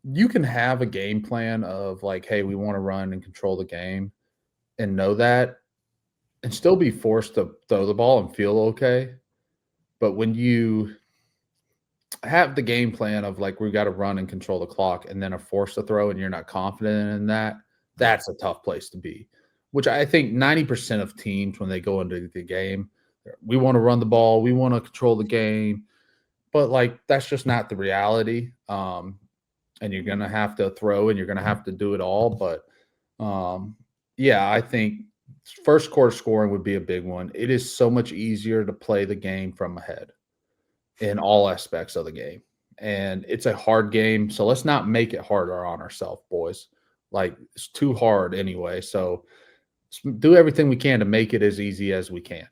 you can have a game plan of like, hey, we want to run and control the game and know that and still be forced to throw the ball and feel okay. But when you have the game plan of like, we got to run and control the clock and then are forced to throw and you're not confident in that, that's a tough place to be, which I think 90% of teams, when they go into the game, we want to run the ball, we want to control the game. but like that's just not the reality. And you're gonna have to throw and you're gonna have to do it all. But yeah, I think first quarter scoring would be a big one. It is so much easier to play the game from ahead in all aspects of the game. And it's a hard game. So let's not make it harder on ourselves, boys. Like it's too hard anyway. So do everything we can to make it as easy as we can.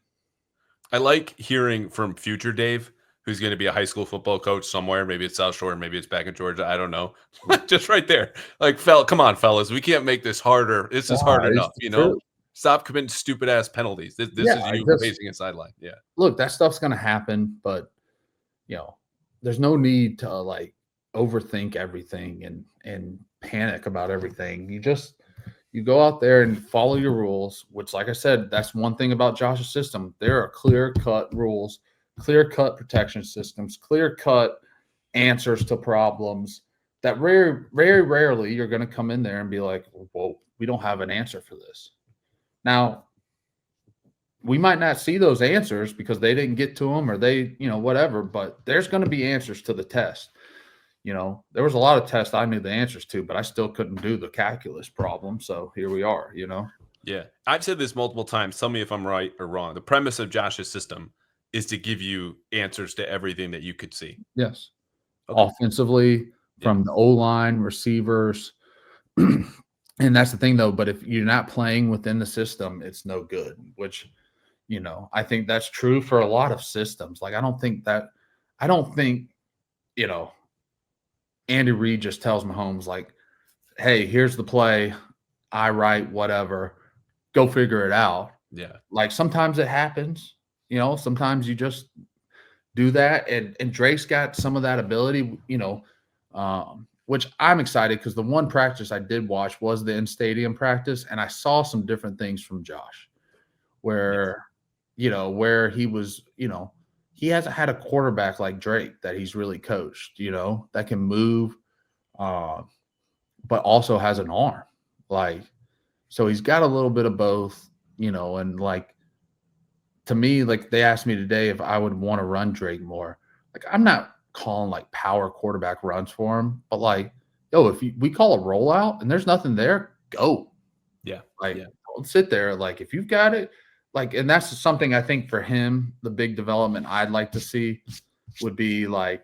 I like hearing from future Dave, who's going to be a high school football coach somewhere. Maybe it's South Shore, maybe it's back in Georgia. I don't know. Just right there. Like, come on, fellas. We can't make this harder. This is hard enough, you know? True. Stop committing stupid ass penalties. This is you facing a sideline. Yeah. Look, that stuff's going to happen, but there's no need to like overthink everything and panic about everything. You go out there and follow your rules, which, like I said, that's one thing about Josh's system. There are clear-cut rules, clear-cut protection systems, clear-cut answers to problems that very, very rarely you're going to come in there and be like, whoa, we don't have an answer for this. Now, we might not see those answers because they didn't get to them or they, whatever, but there's going to be answers to the test. There was a lot of tests I knew the answers to, but I still couldn't do the calculus problem. So here we are, Yeah. I've said this multiple times. Tell me if I'm right or wrong. The premise of Josh's system is to give you answers to everything that you could see. Yes. Okay. Offensively, from the O-line, receivers. And that's the thing, though. But if you're not playing within the system, it's no good, which, I think that's true for a lot of systems. Like, I don't think, Andy Reid just tells Mahomes, like, hey, here's the play. I write whatever. Go figure it out. Yeah. Like, sometimes it happens. Sometimes you just do that. And Drake's got some of that ability, which I'm excited because the one practice I did watch was the in-stadium practice, and I saw some different things from Josh where, where he was, he hasn't had a quarterback like Drake that he's really coached, that can move, but also has an arm. Like, so he's got a little bit of both, and like, to me, like they asked me today if I would want to run Drake more. Like, I'm not calling like power quarterback runs for him, but like, if we call a rollout and there's nothing there, go. Yeah. Like, don't sit there. Like, if you've got it, like, and that's something I think for him, the big development I'd like to see would be like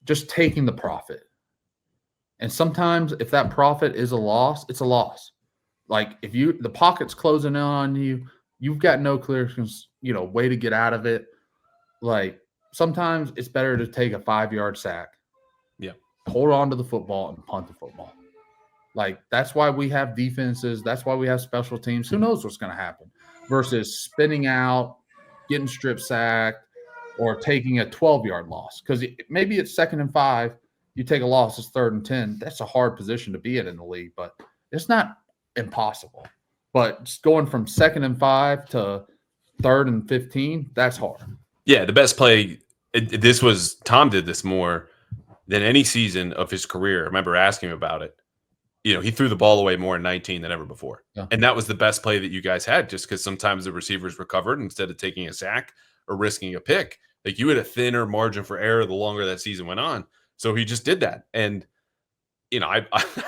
just taking the profit. And sometimes if that profit is a loss, it's a loss. Like if the pocket's closing in on you, you've got no clear, way to get out of it. Like sometimes it's better to take a 5-yard sack. Yeah. Hold on to the football and punt the football. Like that's why we have defenses. That's why we have special teams. Who knows what's going to happen versus spinning out, getting strip sacked, or taking a 12-yard loss. Because maybe it's 2nd and 5. You take a loss, it's 3rd and 10. That's a hard position to be in the league, but it's not impossible. But just going from 2nd and 5 to 3rd and 15, that's hard. Yeah, the best play. Tom did this more than any season of his career. I remember asking him about it. He threw the ball away more in 19 than ever before. Yeah. And that was the best play that you guys had just because sometimes the receivers recovered instead of taking a sack or risking a pick. Like you had a thinner margin for error the longer that season went on. So he just did that. And, I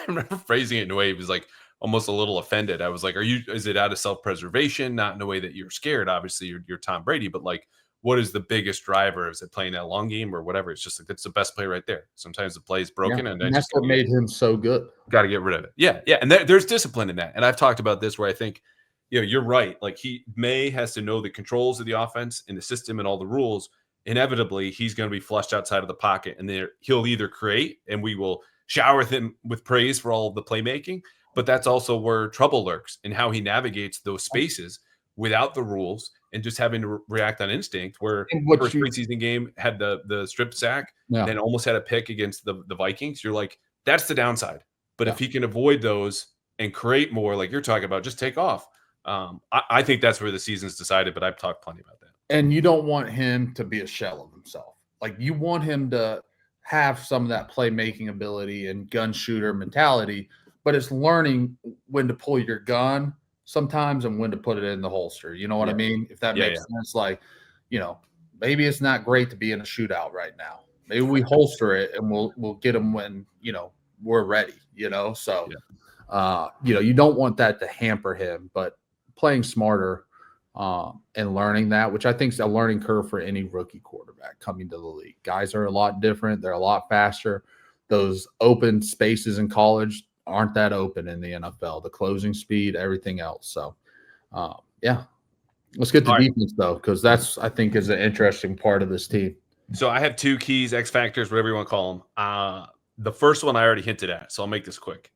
remember phrasing it in a way he was like almost a little offended. I was like, is it out of self-preservation? Not in a way that you're scared. Obviously, you're Tom Brady, but like, what is the biggest driver? Is it playing that long game or whatever? It's just like, that's the best play right there. Sometimes the play is broken. Yeah, and that's what made him so good. Got to get rid of it. Yeah. Yeah. And there's discipline in that. And I've talked about this where I think, you're right. Like May has to know the controls of the offense and the system and all the rules. Inevitably, he's going to be flushed outside of the pocket and he'll either create and we will shower him with praise for all of the playmaking, but that's also where trouble lurks and how he navigates those spaces without the rules and just having to react on instinct. Where first preseason game had the strip sack, then almost had a pick against the Vikings. You're like, that's the downside. But if he can avoid those and create more, like you're talking about, just take off. I think that's where the season's decided, but I've talked plenty about that. And you don't want him to be a shell of himself. Like you want him to have some of that playmaking ability and gun shooter mentality, but it's learning when to pull your gun sometimes and when to put it in the holster. You know what I mean? If that makes sense, like, maybe it's not great to be in a shootout right now. Maybe we holster it and we'll get them when, we're ready, So, you don't want that to hamper him, but playing smarter and learning that, which I think is a learning curve for any rookie quarterback coming to the league. Guys are a lot different. They're a lot faster. Those open spaces in college aren't that open in the NFL, the closing speed, everything else. So, let's get to defense, though, because that's, I think, is an interesting part of this team. So I have two keys, X factors, whatever you want to call them. The first one I already hinted at, so I'll make this quick.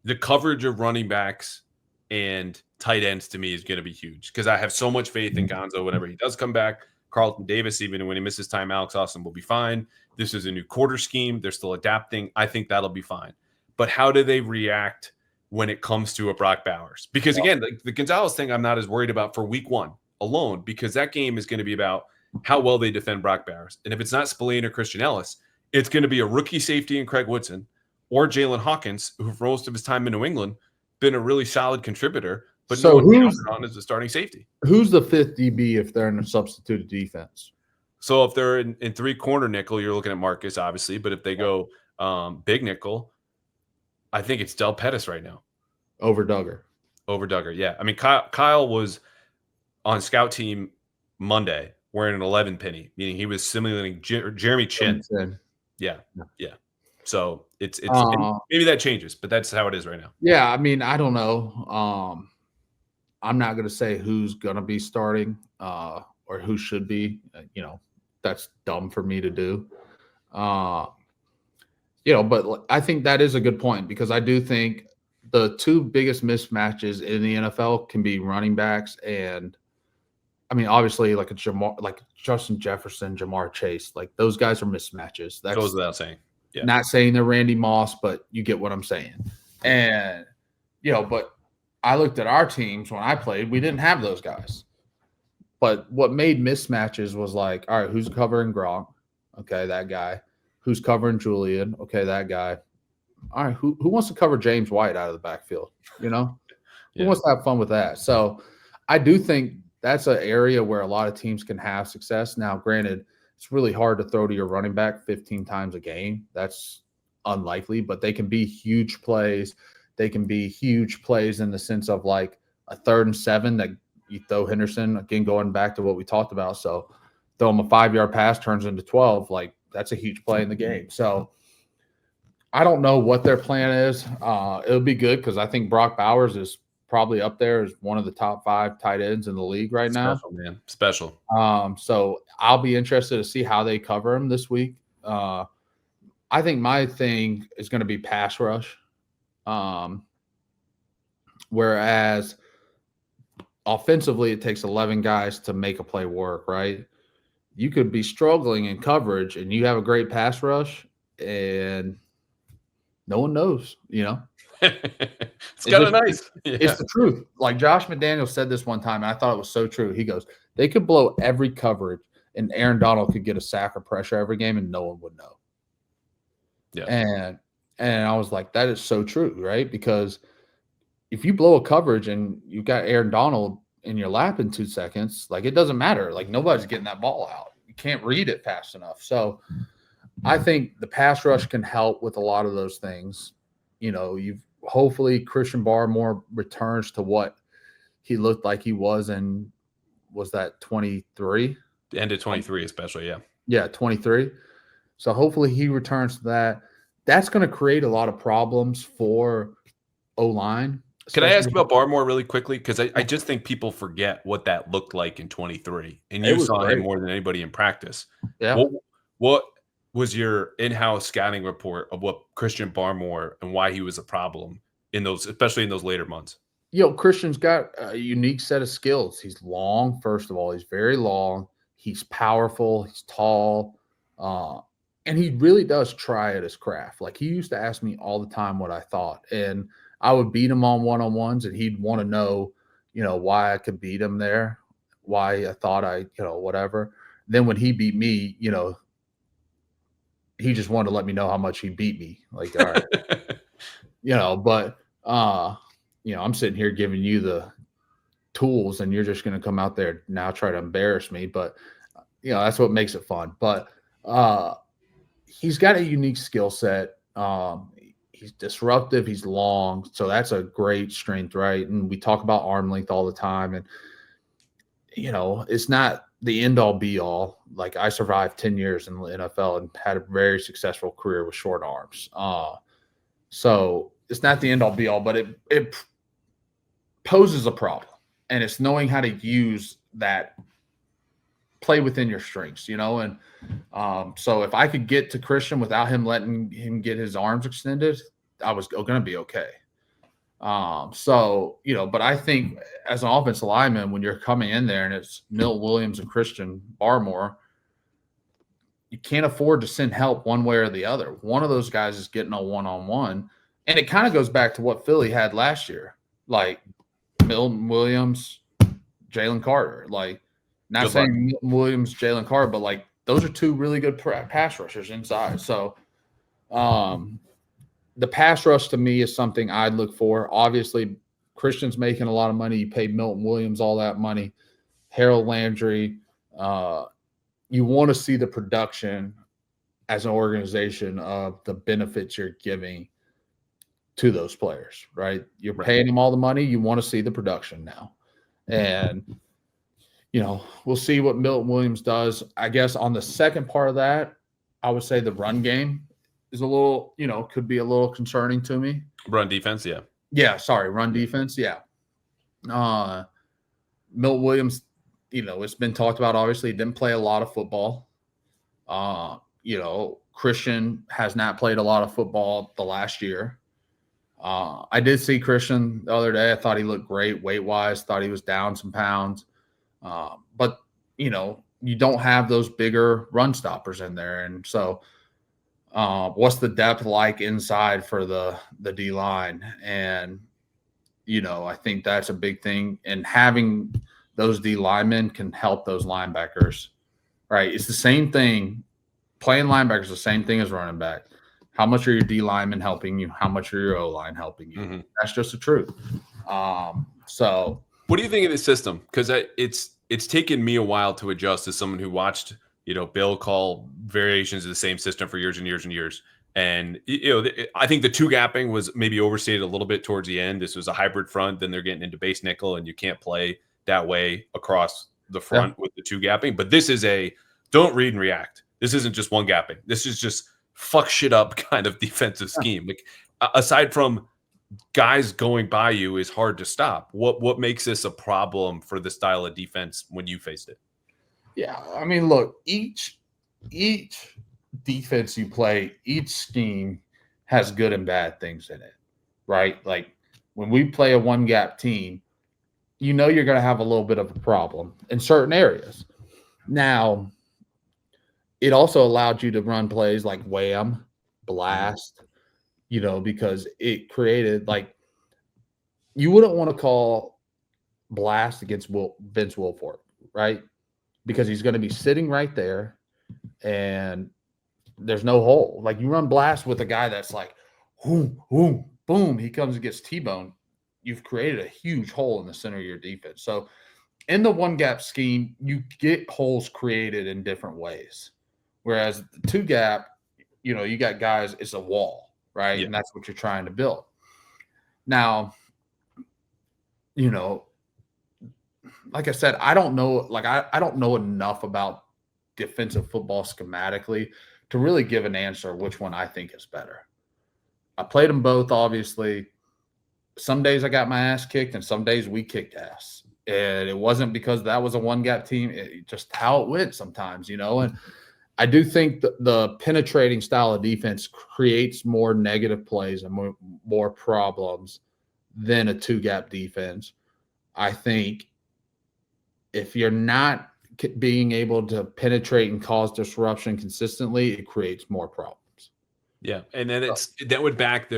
The coverage of running backs and tight ends to me is going to be huge because I have so much faith in Gonzo whenever he does come back. Carlton Davis, even when he misses time, Alex Austin will be fine. This is a new quarter scheme. They're still adapting. I think that'll be fine. But how do they react when it comes to a Brock Bowers? Because, again, the Gonzalez thing I'm not as worried about for week one alone, because that game is going to be about how well they defend Brock Bowers. And if it's not Spillane or Christian Ellis, it's going to be a rookie safety in Craig Woodson or Jalen Hawkins, who for most of his time in New England been a really solid contributor, but so no one counted on as a starting safety. Who's the fifth DB if they're in a substituted defense? So if they're in three corner nickel, you're looking at Marcus, obviously. But if they go big nickel, I think it's Del Pettis right now. Over Duggar, yeah. I mean, Kyle was on scout team Monday wearing an 11 penny, meaning he was simulating Jeremy Chin. Yeah. So it's maybe that changes, but that's how it is right now. Yeah, I mean, I don't know. I'm not going to say who's going to be starting or who should be. That's dumb for me to do. But I think that is a good point because I do think the two biggest mismatches in the NFL can be running backs and, I mean, obviously, like Justin Jefferson, Jamar Chase, like those guys are mismatches. That goes without saying. Yeah. Not saying they're Randy Moss, but you get what I'm saying. And, but I looked at our teams when I played, we didn't have those guys. But what made mismatches was like, all right, who's covering Gronk? Okay, that guy. Who's covering Julian? Okay, that guy. All right, who wants to cover James White out of the backfield? Who wants to have fun with that? So I do think that's an area where a lot of teams can have success. Now, granted, it's really hard to throw to your running back 15 times a game. That's unlikely, but they can be huge plays. They can be huge plays in the sense of like a 3rd and 7 that you throw Henderson, again, going back to what we talked about. So throw him a 5-yard pass, turns into 12. Like that's a huge play in the game. So I don't know what their plan is. It'll be good because I think Brock Bowers is probably up there as one of the top 5 tight ends in the league right now. Special, man. Special. So I'll be interested to see how they cover him this week. I think my thing is going to be pass rush. Whereas offensively, it takes 11 guys to make a play work, right? You could be struggling in coverage and you have a great pass rush and no one knows, It's kind of nice. Yeah. It's the truth. Like Josh McDaniels said this one time, and I thought it was so true. He goes, they could blow every coverage and Aaron Donald could get a sack or pressure every game and no one would know. Yeah. And I was like, that is so true, right? Because if you blow a coverage and you've got Aaron Donald in your lap in 2 seconds, like it doesn't matter. Like nobody's getting that ball out. You can't read it fast enough. So I think the pass rush can help with a lot of those things. Hopefully Christian Barmore returns to what he looked like he was in, was that 23? The end of 23 especially, yeah. Yeah, 23. So hopefully he returns to that. That's going to create a lot of problems for O-line. Can I ask about Barmore really quickly? Because I just think people forget what that looked like in 23. And you saw him more than anybody in practice. Yeah. What was your in-house scouting report of what Christian Barmore and why he was a problem especially in those later months? Christian's got a unique set of skills. He's long, first of all. He's very long. He's powerful. He's tall. And he really does try at his craft. Like he used to ask me all the time what I thought. And I would beat him on one-on-ones and he'd want to know, why I could beat him there, why I thought whatever. Then when he beat me, he just wanted to let me know how much he beat me. Like, all right, but I'm sitting here giving you the tools and you're just going to come out there now try to embarrass me. But that's what makes it fun. But he's got a unique skill set. He's disruptive. He's long. So that's a great strength, right? And we talk about arm length all the time. And, it's not the end all be all. Like I survived 10 years in the NFL and had a very successful career with short arms. So it's not the end all be all, but it poses a problem. And it's knowing how to use that, play within your strengths, and so if I could get to Christian without him letting him get his arms extended, I was going to be okay. But I think as an offensive lineman, when you're coming in there and it's Milton Williams and Christian Barmore, you can't afford to send help one way or the other. One of those guys is getting a one-on-one, and it kind of goes back to what Philly had last year, like Milton Williams, Jalen Carter, like. Not saying Milton Williams, Jalen Carter, but like those are two really good pass rushers inside. So the pass rush to me is something I'd look for. Obviously, Christian's making a lot of money. You paid Milton Williams all that money. Harold Landry. You want to see the production as an organization of the benefits you're giving to those players, right? You're paying them all the money. You want to see the production now. And we'll see what Milton Williams does. I guess on the second part of that, I would say the run game is a little, could be a little concerning to me. Run defense, yeah. Yeah, sorry, run defense, yeah. Milton Williams, it's been talked about, obviously, he didn't play a lot of football. Christian has not played a lot of football the last year. I did see Christian the other day. I thought he looked great weight-wise, thought he was down some pounds. But you don't have those bigger run stoppers in there. And so, what's the depth like inside for the D line? And, I think that's a big thing. And having those D linemen can help those linebackers, right? It's the same thing. Playing linebackers is the same thing as running back. How much are your D linemen helping you? How much are your O line helping you? Mm-hmm. That's just the truth. What do you think of this system? Because it's taken me a while to adjust as someone who watched, Bill call variations of the same system for years and years and years. And, I think the two gapping was maybe overstated a little bit towards the end. This was a hybrid front. Then they're getting into base nickel, and you can't play that way across the front with the two gapping. But this is don't read and react. This isn't just one gapping. This is just fuck shit up kind of defensive scheme. Like, aside from guys going by you is hard to stop. What makes this a problem for the style of defense when you faced it? Yeah, I mean, look, each defense you play, each scheme has good and bad things in it, right? Like when we play a one gap team, you're going to have a little bit of a problem in certain areas. Now, it also allowed you to run plays like wham, blast, because it created you wouldn't want to call blast against Vince Wilfork, right? Because he's going to be sitting right there and there's no hole. Like you run blast with a guy that's like, boom, boom, boom. He comes and gets T-bone. You've created a huge hole in the center of your defense. So in the one gap scheme, you get holes created in different ways. Whereas the two gap, you got guys, it's a wall, right? Yeah. And that's what you're trying to build. Now, like I said, I don't know, I don't know enough about defensive football schematically to really give an answer which one I think is better. I played them both, obviously. Some days I got my ass kicked and some days we kicked ass. And it wasn't because that was a one-gap team. It just how it went sometimes, And I do think the penetrating style of defense creates more negative plays and more problems than a two-gap defense. I think if you're not being able to penetrate and cause disruption consistently, it creates more problems. Yeah, and then that would back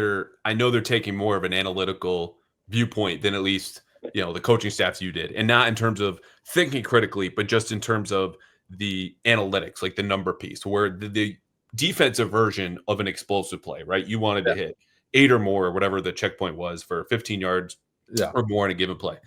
I know they're taking more of an analytical viewpoint than at least, the coaching staffs you did. And not in terms of thinking critically, but just in terms of the analytics, like the number piece, where the defensive version of an explosive play, right? You wanted to hit 8 or more, or whatever the checkpoint was for 15 yards or more in a given play.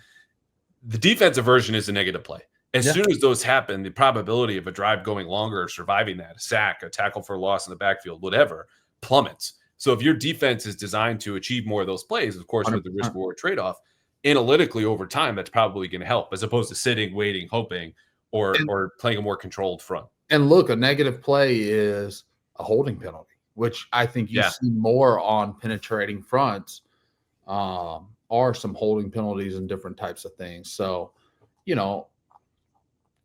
The defensive version is a negative play. As soon as those happen, the probability of a drive going longer or surviving that, a sack, a tackle for a loss in the backfield, whatever, plummets. So if your defense is designed to achieve more of those plays, of course, with the 100%. risk-reward trade-off, analytically over time, that's probably going to help, as opposed to sitting, waiting, hoping, or playing a more controlled front. And look, a negative play is a holding penalty, which I think you see more on penetrating fronts, are some holding penalties and different types of things. So,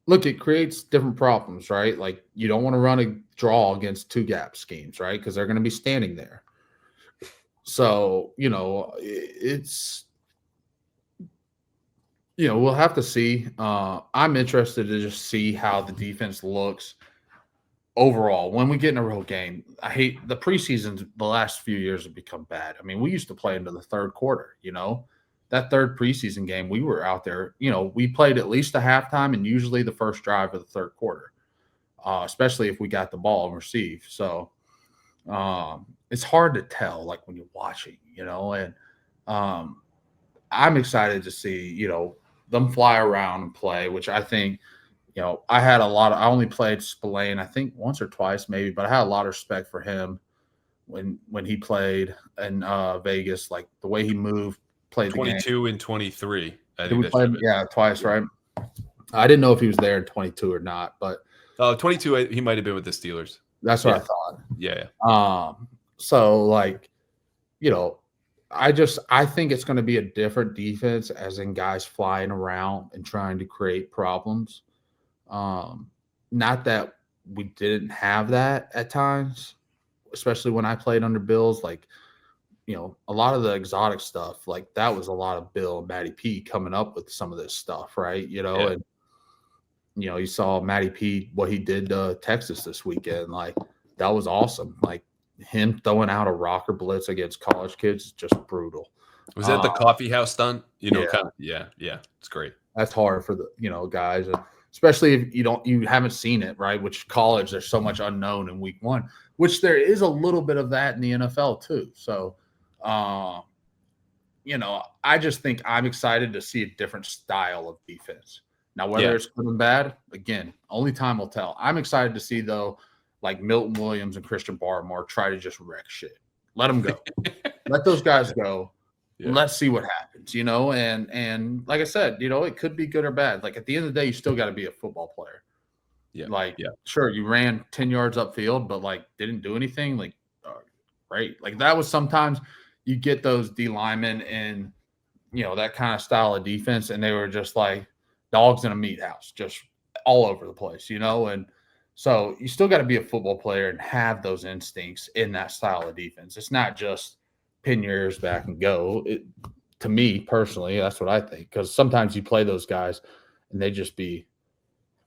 look, it creates different problems, right? Like, you don't want to run a draw against two gap schemes, right? Because they're going to be standing there. So, it's, we'll have to see. I'm interested to just see how the defense looks overall when we get in a real game. I hate the preseasons. The last few years have become bad. I mean, we used to play into the third quarter, that third preseason game, we were out there, we played at least a halftime and usually the first drive of the third quarter, especially if we got the ball and receive. So it's hard to tell, like, when you're watching, and I'm excited to see, them fly around and play, which I think, I only played Spillane, I think once or twice maybe, but I had a lot of respect for him when he played in Vegas, like the way he moved, played 22 and 23. I think twice, right? I didn't know if he was there in 22 or not, but 22, he might have been with the Steelers. That's what I thought. Yeah. So, like, I think it's going to be a different defense, as in guys flying around and trying to create problems. Not that we didn't have that at times, especially when I played under Bills. Like, a lot of the exotic stuff, like that was a lot of Bill and Matty P coming up with some of this stuff, right? And you saw Matty P, what he did to Texas this weekend. Like, that was awesome. Like, him throwing out a rocker blitz against college kids is just brutal. Was that the coffee house stunt? Yeah. It's great. That's hard for the guys, especially if you haven't seen it, right? Which college, there's so much unknown in week one, which there is a little bit of that in the NFL too. So, I just think I'm excited to see a different style of defense. Now, whether it's good and bad, again, only time will tell. I'm excited to see, though, like Milton Williams and Christian Barmore try to just wreck shit. Let them go. Let those guys go. Yeah. Let's see what happens, and like I said, it could be good or bad. Like, at the end of the day, you still got to be a football player. Sure, you ran 10 yards upfield, but like didn't do anything. Like, great. Like, that was sometimes you get those D linemen in, that kind of style of defense, and they were just like dogs in a meat house, just all over the place, and so you still got to be a football player and have those instincts in that style of defense. It's not just pin your ears back and go. To me personally, that's what I think, because sometimes you play those guys and they just be,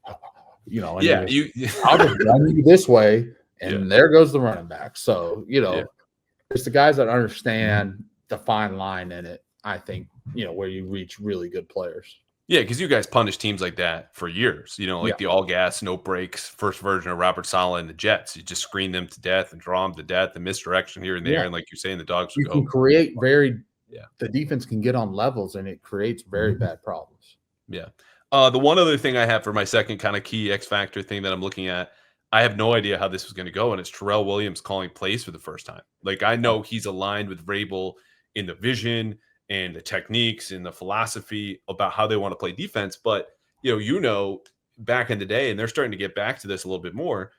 I'll just run you this way, and there goes the running back. So, it's the guys that understand the fine line in it, I think, where you reach really good players. Yeah, because you guys punished teams like that for years. The all gas, no brakes, first version of Robert Saleh and the Jets. You just screen them to death and draw them to death and misdirection here and there. And like you're saying, the dogs can create the defense can get on levels, and it creates very bad problems. Yeah. The one other thing I have for my second kind of key X factor thing that I'm looking at, I have no idea how this was going to go, and it's Terrell Williams calling plays for the first time. Like, I know he's aligned with Vrabel in the vision and the techniques and the philosophy about how they want to play defense. But, back in the day, and they're starting to get back to this a little bit more,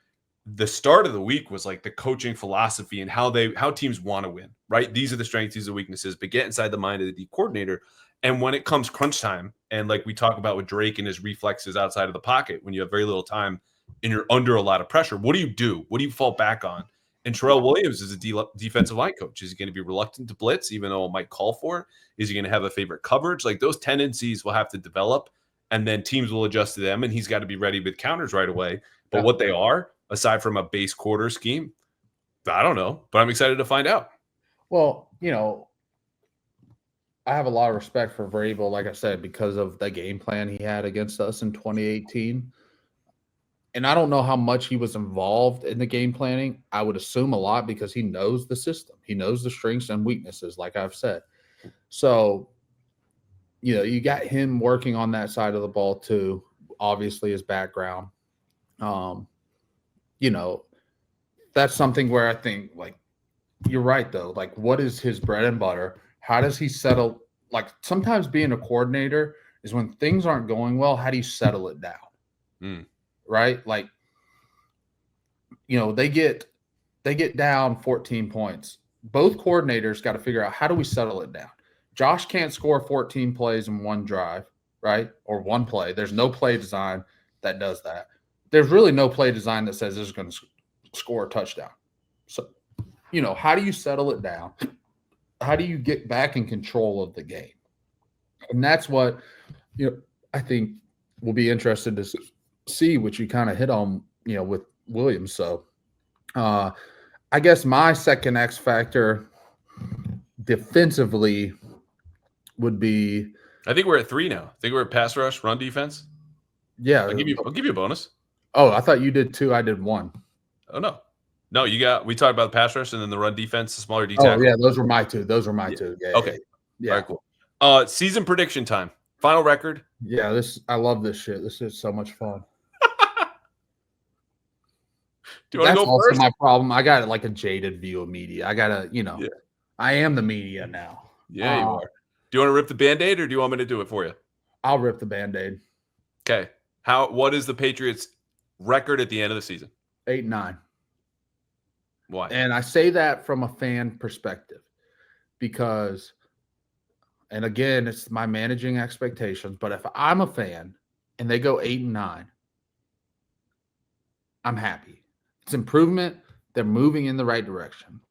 the start of the week was like the coaching philosophy and how teams want to win, right? These are the strengths, these are the weaknesses, but get inside the mind of the D coordinator. And when it comes crunch time, and like we talk about with Drake and his reflexes outside of the pocket, when you have very little time and you're under a lot of pressure, what do you do? What do you fall back on? And Terrell Williams is a defensive line coach. Is he going to be reluctant to blitz, even though it might call for it? Is he going to have a favorite coverage? Like, those tendencies will have to develop, and then teams will adjust to them, and he's got to be ready with counters right away. But what they are, aside from a base quarter scheme, I don't know, but I'm excited to find out. Well, I have a lot of respect for Vrabel, like I said, because of the game plan he had against us in 2018. And I don't know how much he was involved in the game planning. I would assume a lot, because he knows the system. He knows the strengths and weaknesses, like I've said. So, you got him working on that side of the ball too. obviously his background. You know, that's something where I think, like, you're right though. Like, what is his bread and butter? How does he settle? Like, sometimes being a coordinator is when things aren't going well, how do you settle it down? Right? Like, they get down 14 points. Both coordinators got to figure out, how do we settle it down? Josh can't score 14 plays in one drive, right? Or one play. There's no play design that does that. There's really no play design that says this is going to score a touchdown. So, how do you settle it down? How do you get back in control of the game? And that's what, I think will be interested to see, which you kind of hit on, with Williams. So, I guess my second X factor defensively would be. I think we're at 3 now. I think we're at pass rush, run defense. Yeah, I'll give you a bonus. Oh, I thought you did 2. I did 1. Oh no, we talked about the pass rush and then the run defense, the smaller D tackle. Oh yeah, those were my 2. Yeah. Okay. Yeah. All right, cool. Season prediction time. Final record. Yeah, I love this shit. This is so much fun. Do you want to go first? My problem. I got like a jaded view of media. I gotta, I am the media now. Yeah, you are. Do you want to rip the Band-Aid or do you want me to do it for you? I'll rip the Band-Aid. Okay. What is the Patriots' record at the end of the season? 8-9. Why? And I say that from a fan perspective because, and again, it's my managing expectations, but if I'm a fan and they go 8-9, I'm happy. It's improvement. They're moving in the right direction.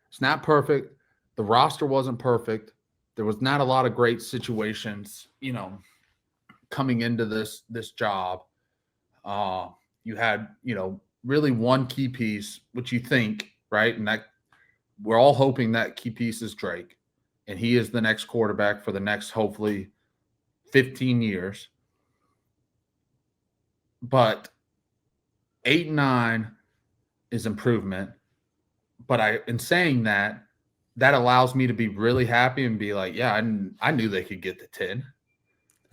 It's not perfect. The roster wasn't perfect. There was not a lot of great situations, coming into this job. You had, really one key piece, which you think, right? And that we're all hoping that key piece is Drake. And he is the next quarterback for the next, hopefully, 15 years. But 8-9 is improvement. But in saying that allows me to be really happy and be like, yeah, I knew they could get to 10.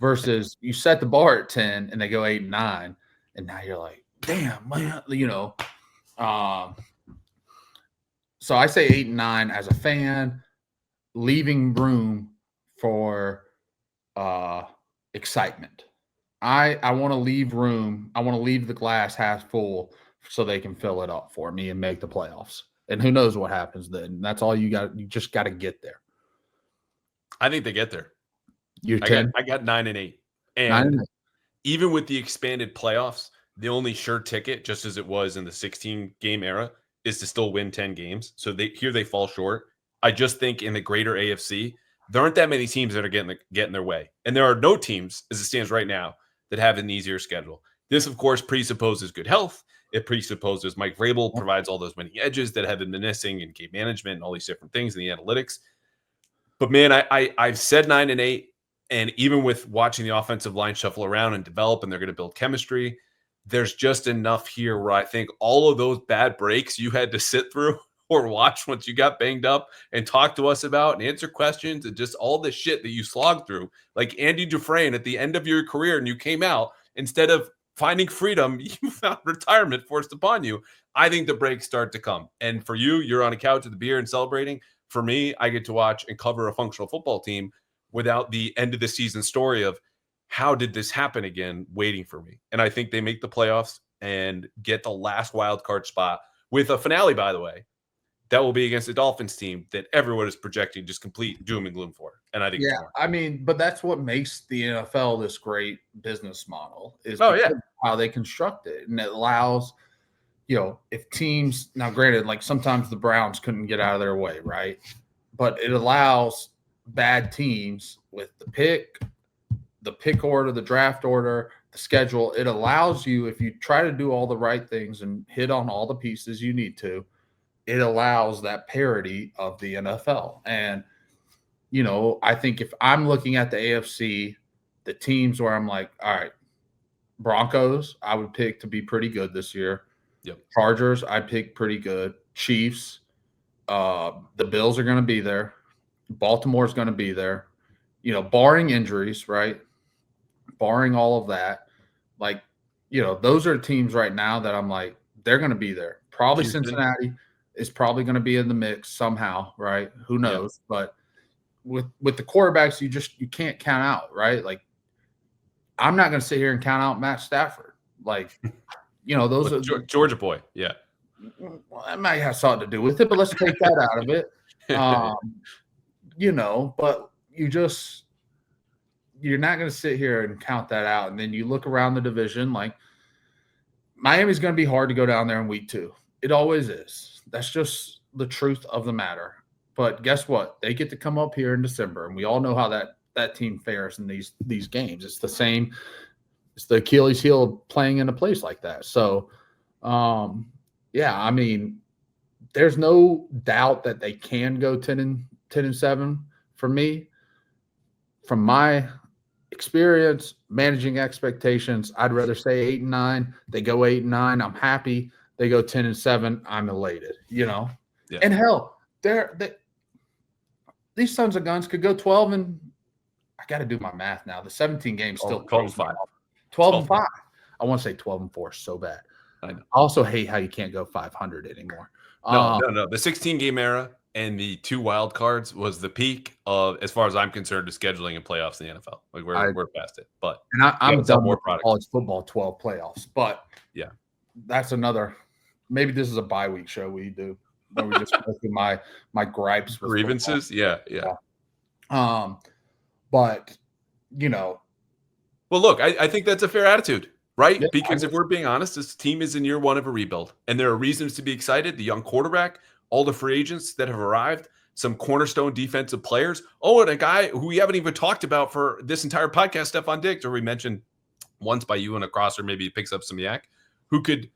Versus you set the bar at 10 and they go 8-9, and now you're like, damn, man, So I say 8-9 as a fan, leaving room for excitement. I want to leave room. I want to leave the glass half full so they can fill it up for me and make the playoffs. And who knows what happens then? That's all you got. You just got to get there. I think they get there. You're 10? I got 9-8. And even with the expanded playoffs, the only sure ticket, just as it was in the 16-game era, is to still win 10 games. So they fall short. I just think in the greater AFC, there aren't that many teams that are getting in their way. And there are no teams, as it stands right now, that have an easier schedule. This, of course, presupposes good health. It presupposes Mike Vrabel provides all those winning edges that have been missing in game management and all these different things in the analytics. But, man, I've said 9-8, and even with watching the offensive line shuffle around and develop, and they're going to build chemistry, there's just enough here where I think all of those bad breaks you had to sit through or watch once you got banged up and talk to us about and answer questions and just all the shit that you slogged through, like Andy Dufresne at the end of your career, and you came out, instead of finding freedom, you found retirement forced upon you. I think the breaks start to come. And for you, you're on a couch with a beer and celebrating. For me, I get to watch and cover a functional football team without the end of the season story of how did this happen again waiting for me. And I think they make the playoffs and get the last wild card spot with a finale, by the way, that will be against the Dolphins team that everyone is projecting just complete doom and gloom for. And I think, I mean, but that's what makes the NFL this great business model is how they construct it. And it allows, if teams, now granted, like sometimes the Browns couldn't get out of their way, right? But it allows bad teams with the pick order, the draft order, the schedule. It allows you, if you try to do all the right things and hit on all the pieces you need to, it allows that parity of the NFL. And, I think if I'm looking at the AFC, the teams where I'm like, all right, Broncos, I would pick to be pretty good this year. Yep. Chargers, I pick pretty good. Chiefs, the Bills are going to be there. Baltimore's going to be there. Barring injuries, right? Barring all of that, Like, those are teams right now that I'm like, they're going to be there. Probably Houston. Cincinnati is probably going to be in the mix somehow, right? Who knows? Yep. But with the quarterbacks, you can't count out, right? Like, I'm not going to sit here and count out Matt Stafford. Like, those are Georgia boy. Yeah. Well, that might have something to do with it, but let's take that out of it. But you're not going to sit here and count that out. And then you look around the division, like Miami's going to be hard to go down there in week 2. It always is. That's just the truth of the matter. But guess what? They get to come up here in December, and we all know how that team fares in these games. It's the same. It's the Achilles heel of playing in a place like that. So, I mean, there's no doubt that they can go 10-7 for me. From my experience managing expectations, I'd rather say 8-9. They go 8-9. I'm happy. They go 10-7. I'm elated. Yeah. And hell, these sons of guns could go 12 and I got to do my math now. The 17 games still 12-5. 12-5. I want to say 12-4 so bad. I also hate how you can't go 500 anymore. No. The 16-game era and the 2 wild cards was the peak of, as far as I'm concerned, to scheduling and playoffs in the NFL. Like we're past it. But I'm done with college football 12 playoffs. But yeah, that's another. Maybe this is a bye week show we do. Where we just go through my gripes with grievances. Football. Yeah. But Well, look, I think that's a fair attitude. Right? Yeah, because if we're being honest, this team is in year 1 of a rebuild. And there are reasons to be excited. The young quarterback, all the free agents that have arrived, some cornerstone defensive players. Oh, and a guy who we haven't even talked about for this entire podcast, Stephon Diggs, or we mentioned once by you and a crosser, maybe he picks up some yak, who could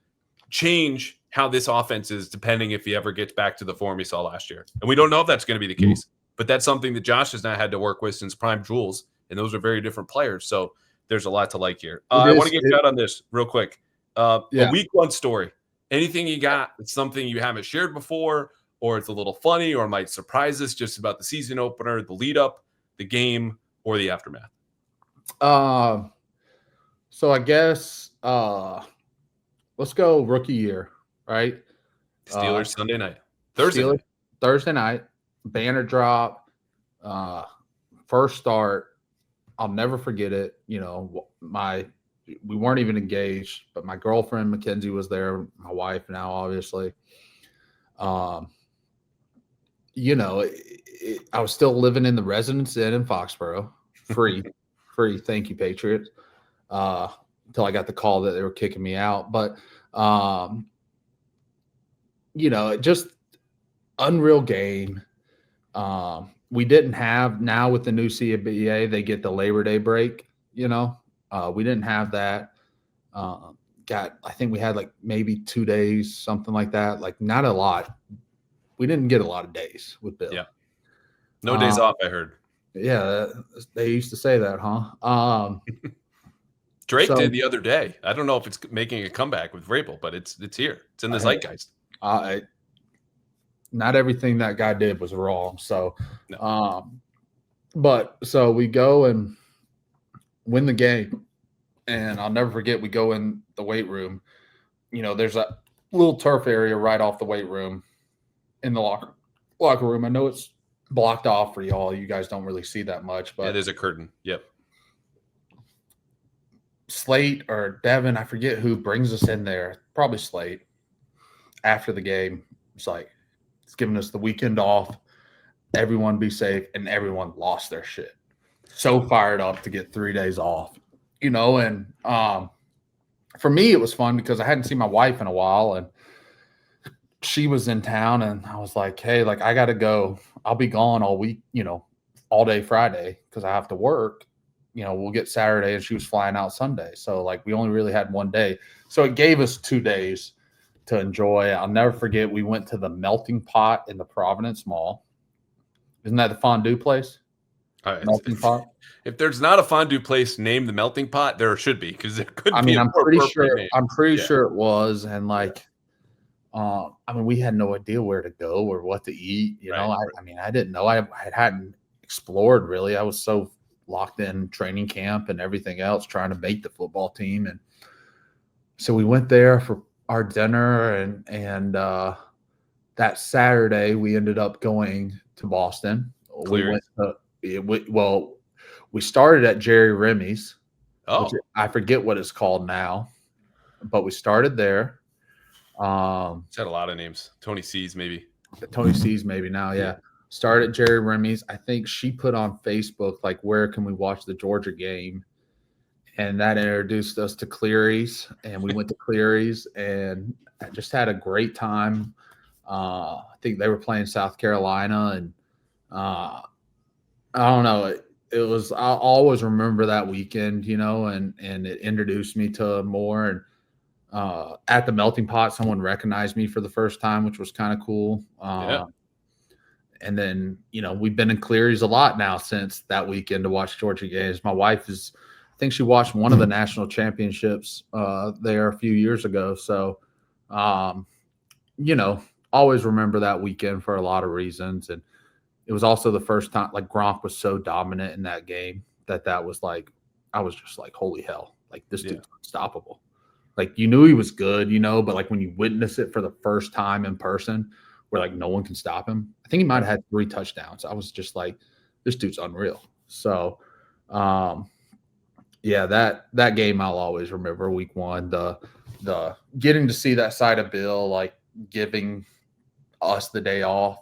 change how this offense is depending if he ever gets back to the form he saw last year. And we don't know if that's going to be the case. But that's something that Josh has not had to work with since Prime Jules. And those are very different players. So there's a lot to like here. I want to get you out on this real quick. A week 1 story. Anything you got? It's something you haven't shared before, or it's a little funny, or might surprise us just about the season opener, the lead up, the game, or the aftermath. So I guess let's go rookie year, right? Steelers Sunday night. Thursday night, banner drop, first start. I'll never forget it. We weren't even engaged, but my girlfriend Mackenzie was there. My wife now, obviously. I was still living in the Residence Inn in Foxborough, free. Thank you, Patriots. Until I got the call that they were kicking me out, but just unreal game. We didn't have, now with the new CBA, they get the Labor Day break, we didn't have that. I think we had like maybe 2 days, something like that. Like not a lot. We didn't get a lot of days with Bill. Yeah. No days off, I heard. Yeah. They used to say that, huh? Drake did the other day. I don't know if it's making a comeback with Vrabel, but it's here. It's in the zeitgeist. Not everything that guy did was wrong. So, but so we go and win the game, and I'll never forget. We go in the weight room. There's a little turf area right off the weight room in the locker room. I know it's blocked off for y'all. You guys don't really see that much, but there's a curtain. Yep. Slate or Devin, I forget who brings us in there. Probably Slate. After the game, it's like, it's giving us the weekend off. Everyone be safe, and everyone lost their shit. So fired up to get 3 days off, And for me, it was fun because I hadn't seen my wife in a while, and she was in town, and I was like, "Hey, like I got to go. I'll be gone all week, all day Friday because I have to work. We'll get Saturday," and she was flying out Sunday. So like we only really had 1 day, so it gave us 2 days to enjoy. I'll never forget, we went to the Melting Pot in the Providence Mall. Isn't that the fondue place? Melting Pot. If there's not a fondue place named the Melting Pot, there should be, because there could be. I'm pretty sure it was, and like, we had no idea where to go or what to eat. I didn't know. I hadn't explored really. I was so locked in training camp and everything else, trying to make the football team. And so we went there for our dinner, and that Saturday we ended up going to Boston. We went to we started at Jerry Remy's, which I forget what it's called now, but we started there. It's had a lot of names. Tony C's maybe now. Yeah. Started at Jerry Remy's. I think she put on Facebook, like, where can we watch the Georgia game? And that introduced us to Cleary's, and we went to Cleary's and I just had a great time. I think they were playing South Carolina, and I don't know. I'll always remember that weekend, and it introduced me to more. And at the Melting Pot, someone recognized me for the first time, which was kind of cool. And then, we've been in Cleary's a lot now since that weekend to watch Georgia games. My wife I think she watched one of the national championships there a few years ago. So, always remember that weekend for a lot of reasons. And it was also the first time, like, Gronk was so dominant in that game that was like, I was just like, holy hell, like, this dude's unstoppable. Like, you knew he was good, but like when you witness it for the first time in person where like no one can stop him, I think he might have had 3 touchdowns. I was just like, this dude's unreal. So, that game I'll always remember. Week 1, the getting to see that side of Bill, like, giving us the day off,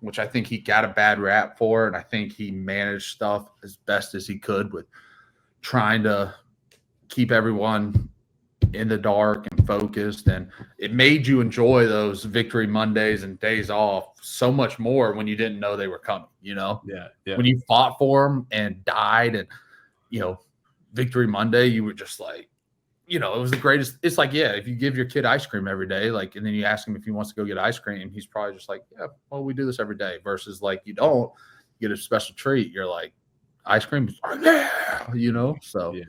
which I think he got a bad rap for, and I think he managed stuff as best as he could with trying to keep everyone in the dark and focused. And it made you enjoy those Victory Mondays and days off so much more when you didn't know they were coming, when you fought for them and died. And, Victory Monday, you were just like, it was the greatest. It's like, if you give your kid ice cream every day, like, and then you ask him if he wants to go get ice cream, he's probably just like, yeah, well, we do this every day. Versus, like, you don't get a special treat. You're like, ice cream, so. Yeah.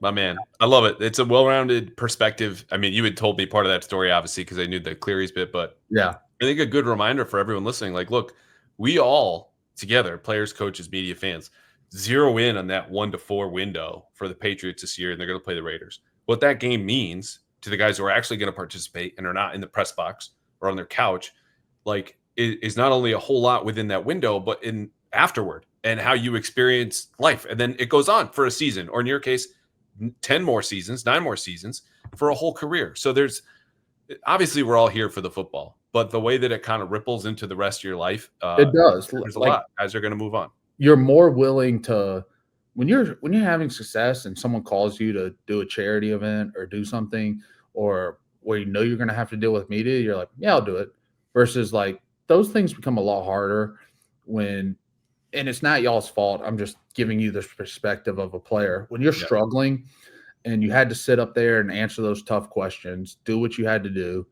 My man, I love it. It's a well-rounded perspective. I mean, you had told me part of that story, obviously, because I knew the Cleary's bit, but yeah, I think a good reminder for everyone listening, like, look, we all together, players, coaches, media, fans, zero in on that 1-4 window for the Patriots this year, and they're going to play the Raiders. What that game means to the guys who are actually going to participate and are not in the press box or on their couch, like, is not only a whole lot within that window, but in afterward and how you experience life. And then it goes on for a season, or in your case, 10 more seasons, 9 more seasons, for a whole career. So there's obviously, we're all here for the football, but the way that it kind of ripples into the rest of your life, it does. There's a lot. Guys are going to move on. You're more willing to, when you're having success and someone calls you to do a charity event or do something, or where you're going to have to deal with media, you're like, yeah, I'll do it. Versus, like, those things become a lot harder and it's not y'all's fault. I'm just giving you the perspective of a player. When you're struggling and you had to sit up there and answer those tough questions, do what you had to do,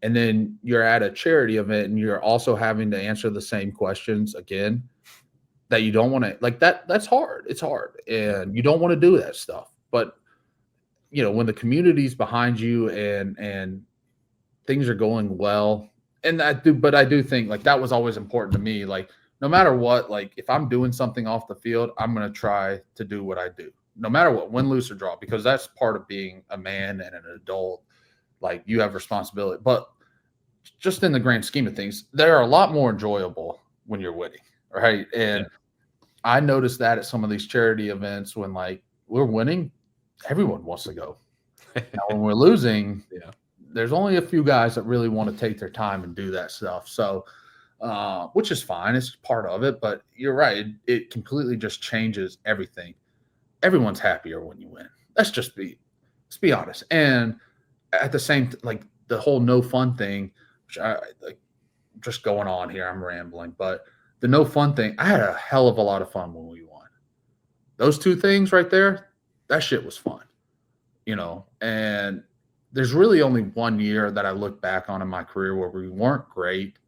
and then you're at a charity event and you're also having to answer the same questions again, that you don't want to, like, that's hard. It's hard, and you don't want to do that stuff. But, when the community's behind you and things are going well, and I do think, like, that was always important to me. Like, no matter what, like, if I'm doing something off the field, I'm going to try to do what I do, no matter what, win, lose, or draw, because that's part of being a man and an adult. Like, you have responsibility, but just in the grand scheme of things, they're a lot more enjoyable when you're winning, right? And I noticed that at some of these charity events, when, like, we're winning, everyone wants to go. Now, when we're losing, there's only a few guys that really want to take their time and do that stuff. So, which is fine. It's part of it, but you're right. It completely just changes everything. Everyone's happier when you win. Let's be honest. And at the same, like, the whole no fun thing, which I like, just going on here, I'm rambling, but the no fun thing, I had a hell of a lot of fun when we won. Those 2 things right there, that shit was fun, and there's really only 1 year that I look back on in my career where we weren't great,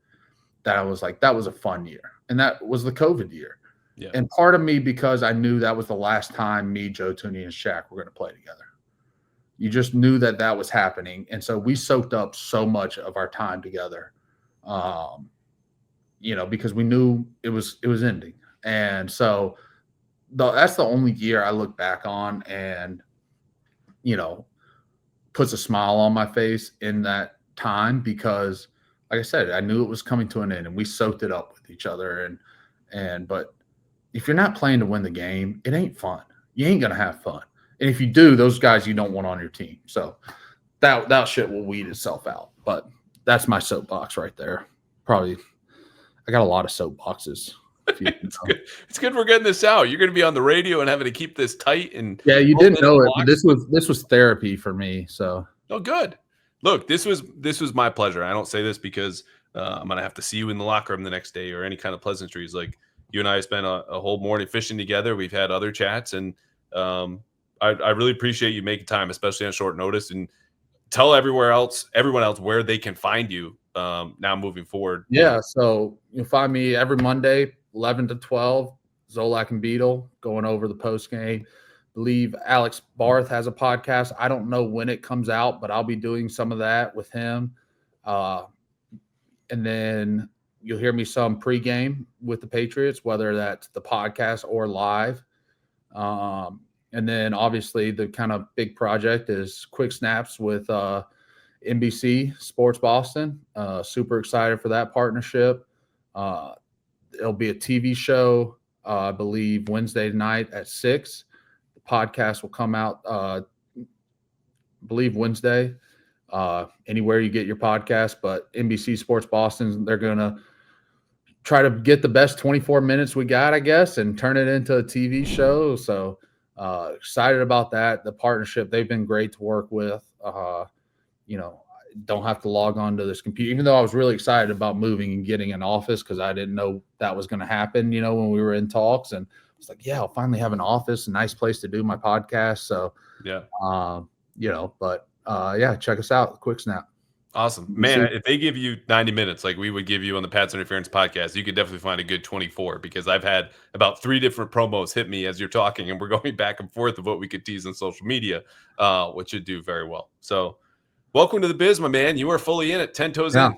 that I was like, that was a fun year. And that was the COVID year. Yeah. And part of me, because I knew that was the last time me, Joe Tooney, and Shaq were going to play together. You just knew that was happening. And so we soaked up so much of our time together, because we knew it was ending. And so that's the only year I look back on and, puts a smile on my face in that time because, like I said, I knew it was coming to an end and we soaked it up with each other. But if you're not playing to win the game, it ain't fun. You ain't going to have fun. And if you do, those guys you don't want on your team. So that shit will weed itself out. But that's my soapbox right there. Probably, I got a lot of soapboxes. It's good we're getting this out. You're going to be on the radio and having to keep this tight. And yeah, you didn't know it, but this was therapy for me. So good. Look, this was my pleasure. I don't say this because I'm going to have to see you in the locker room the next day or any kind of pleasantries. Like you and I spent a whole morning fishing together. We've had other chats, and I really appreciate you making time, especially on short notice. And tell everyone else where they can find you now moving forward. Yeah, so you'll find me every Monday, 11 to 12, Zolak and Beetle going over the post game. Believe Alex Barth has a podcast. I don't know when it comes out, but I'll be doing some of that with him. And then you'll hear me some pregame with the Patriots, whether that's the podcast or live. And then obviously the kind of big project is Quick Snaps with NBC Sports Boston. Super excited for that partnership. It'll be a TV show, I believe, Wednesday night at 6. The podcast will come out, I believe, Wednesday, anywhere you get your podcast. But NBC Sports Boston, they're going to try to get the best 24 minutes we got, I guess, and turn it into a TV show. So excited about that. The partnership, they've been great to work with. Don't have to log on to this computer, even though I was really excited about moving and getting an office because I didn't know that was going to happen, when we were in talks. And I was like, yeah, I'll finally have an office, a nice place to do my podcast. So, yeah, check us out. Quick Snap. Awesome, man. If they give you 90 minutes, like we would give you on the Pats Interference podcast, you could definitely find a good 24 because I've had about 3 different promos hit me as you're talking, and we're going back and forth of what we could tease on social media, which should do very well. So, welcome to the biz, my man. You are fully in it, 10 toes in.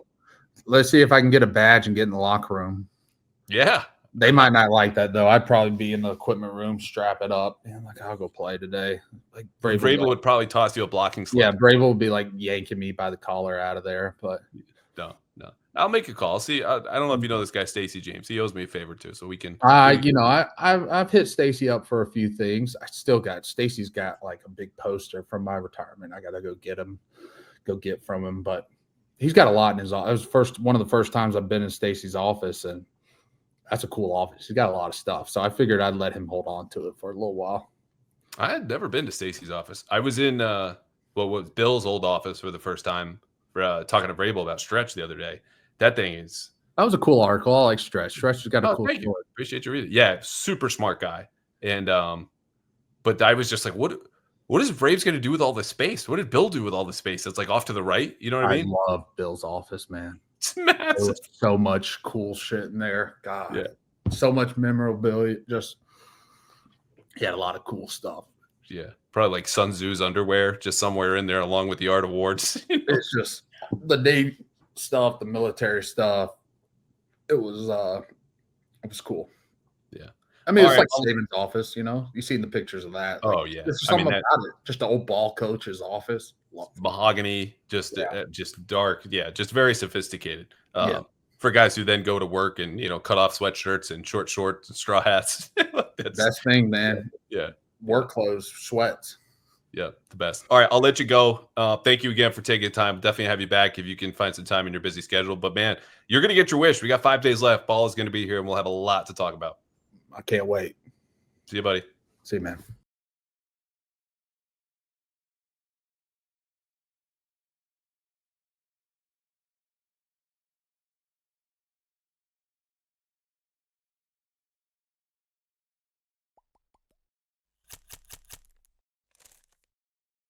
Let's see if I can get a badge and get in the locker room. Yeah. They might not like that, though. I'd probably be in the equipment room, strap it up. And I'm like, I'll go play today. Like Vrabel would probably toss you a blocking slip. Yeah, Vrabel would be like yanking me by the collar out of there. But no. I'll make a call. See, I don't know if you know this guy, Stacey James. He owes me a favor, too, so we can. I've hit Stacey up for a few things. I still got – Stacey's got like a big poster from my retirement. I got to go get from him, but he's got a lot in his office. It was one of the first times I've been in Stacey's office, and that's a cool office. He's got a lot of stuff, so I figured I'd let him hold on to it for a little while. I had never been to Stacey's office. I was in what was Bill's old office for the first time, talking to Vrabel about Stretch the other day. That was a cool article. I like Stretch. Stretch has got a cool story. Appreciate you reading. Yeah, super smart guy. And but I was just like, what is Braves going to do with all this space? What did Bill do with all the space? That's like off to the right. You know what I mean? I love Bill's office, man. It's massive. So much cool shit in there. God, yeah. So much memorabilia. He had a lot of cool stuff. Yeah, probably like Sun Tzu's underwear, just somewhere in there, along with the art awards. It's just the Navy stuff, the military stuff. It was cool. Yeah. I mean, it's like Saban's office, You seen the pictures of that. Yeah. There's something about it. Just the old ball coach's office. Mahogany, just dark. Yeah, just very sophisticated. For guys who then go to work and, cut off sweatshirts and short shorts and straw hats. That's best thing, man. Yeah. Work clothes, sweats. Yeah, the best. All right, I'll let you go. Thank you again for taking the time. Definitely have you back if you can find some time in your busy schedule. But, man, you're going to get your wish. We got 5 days left. Ball is going to be here, and we'll have a lot to talk about. I can't wait. See you, buddy. See you, man.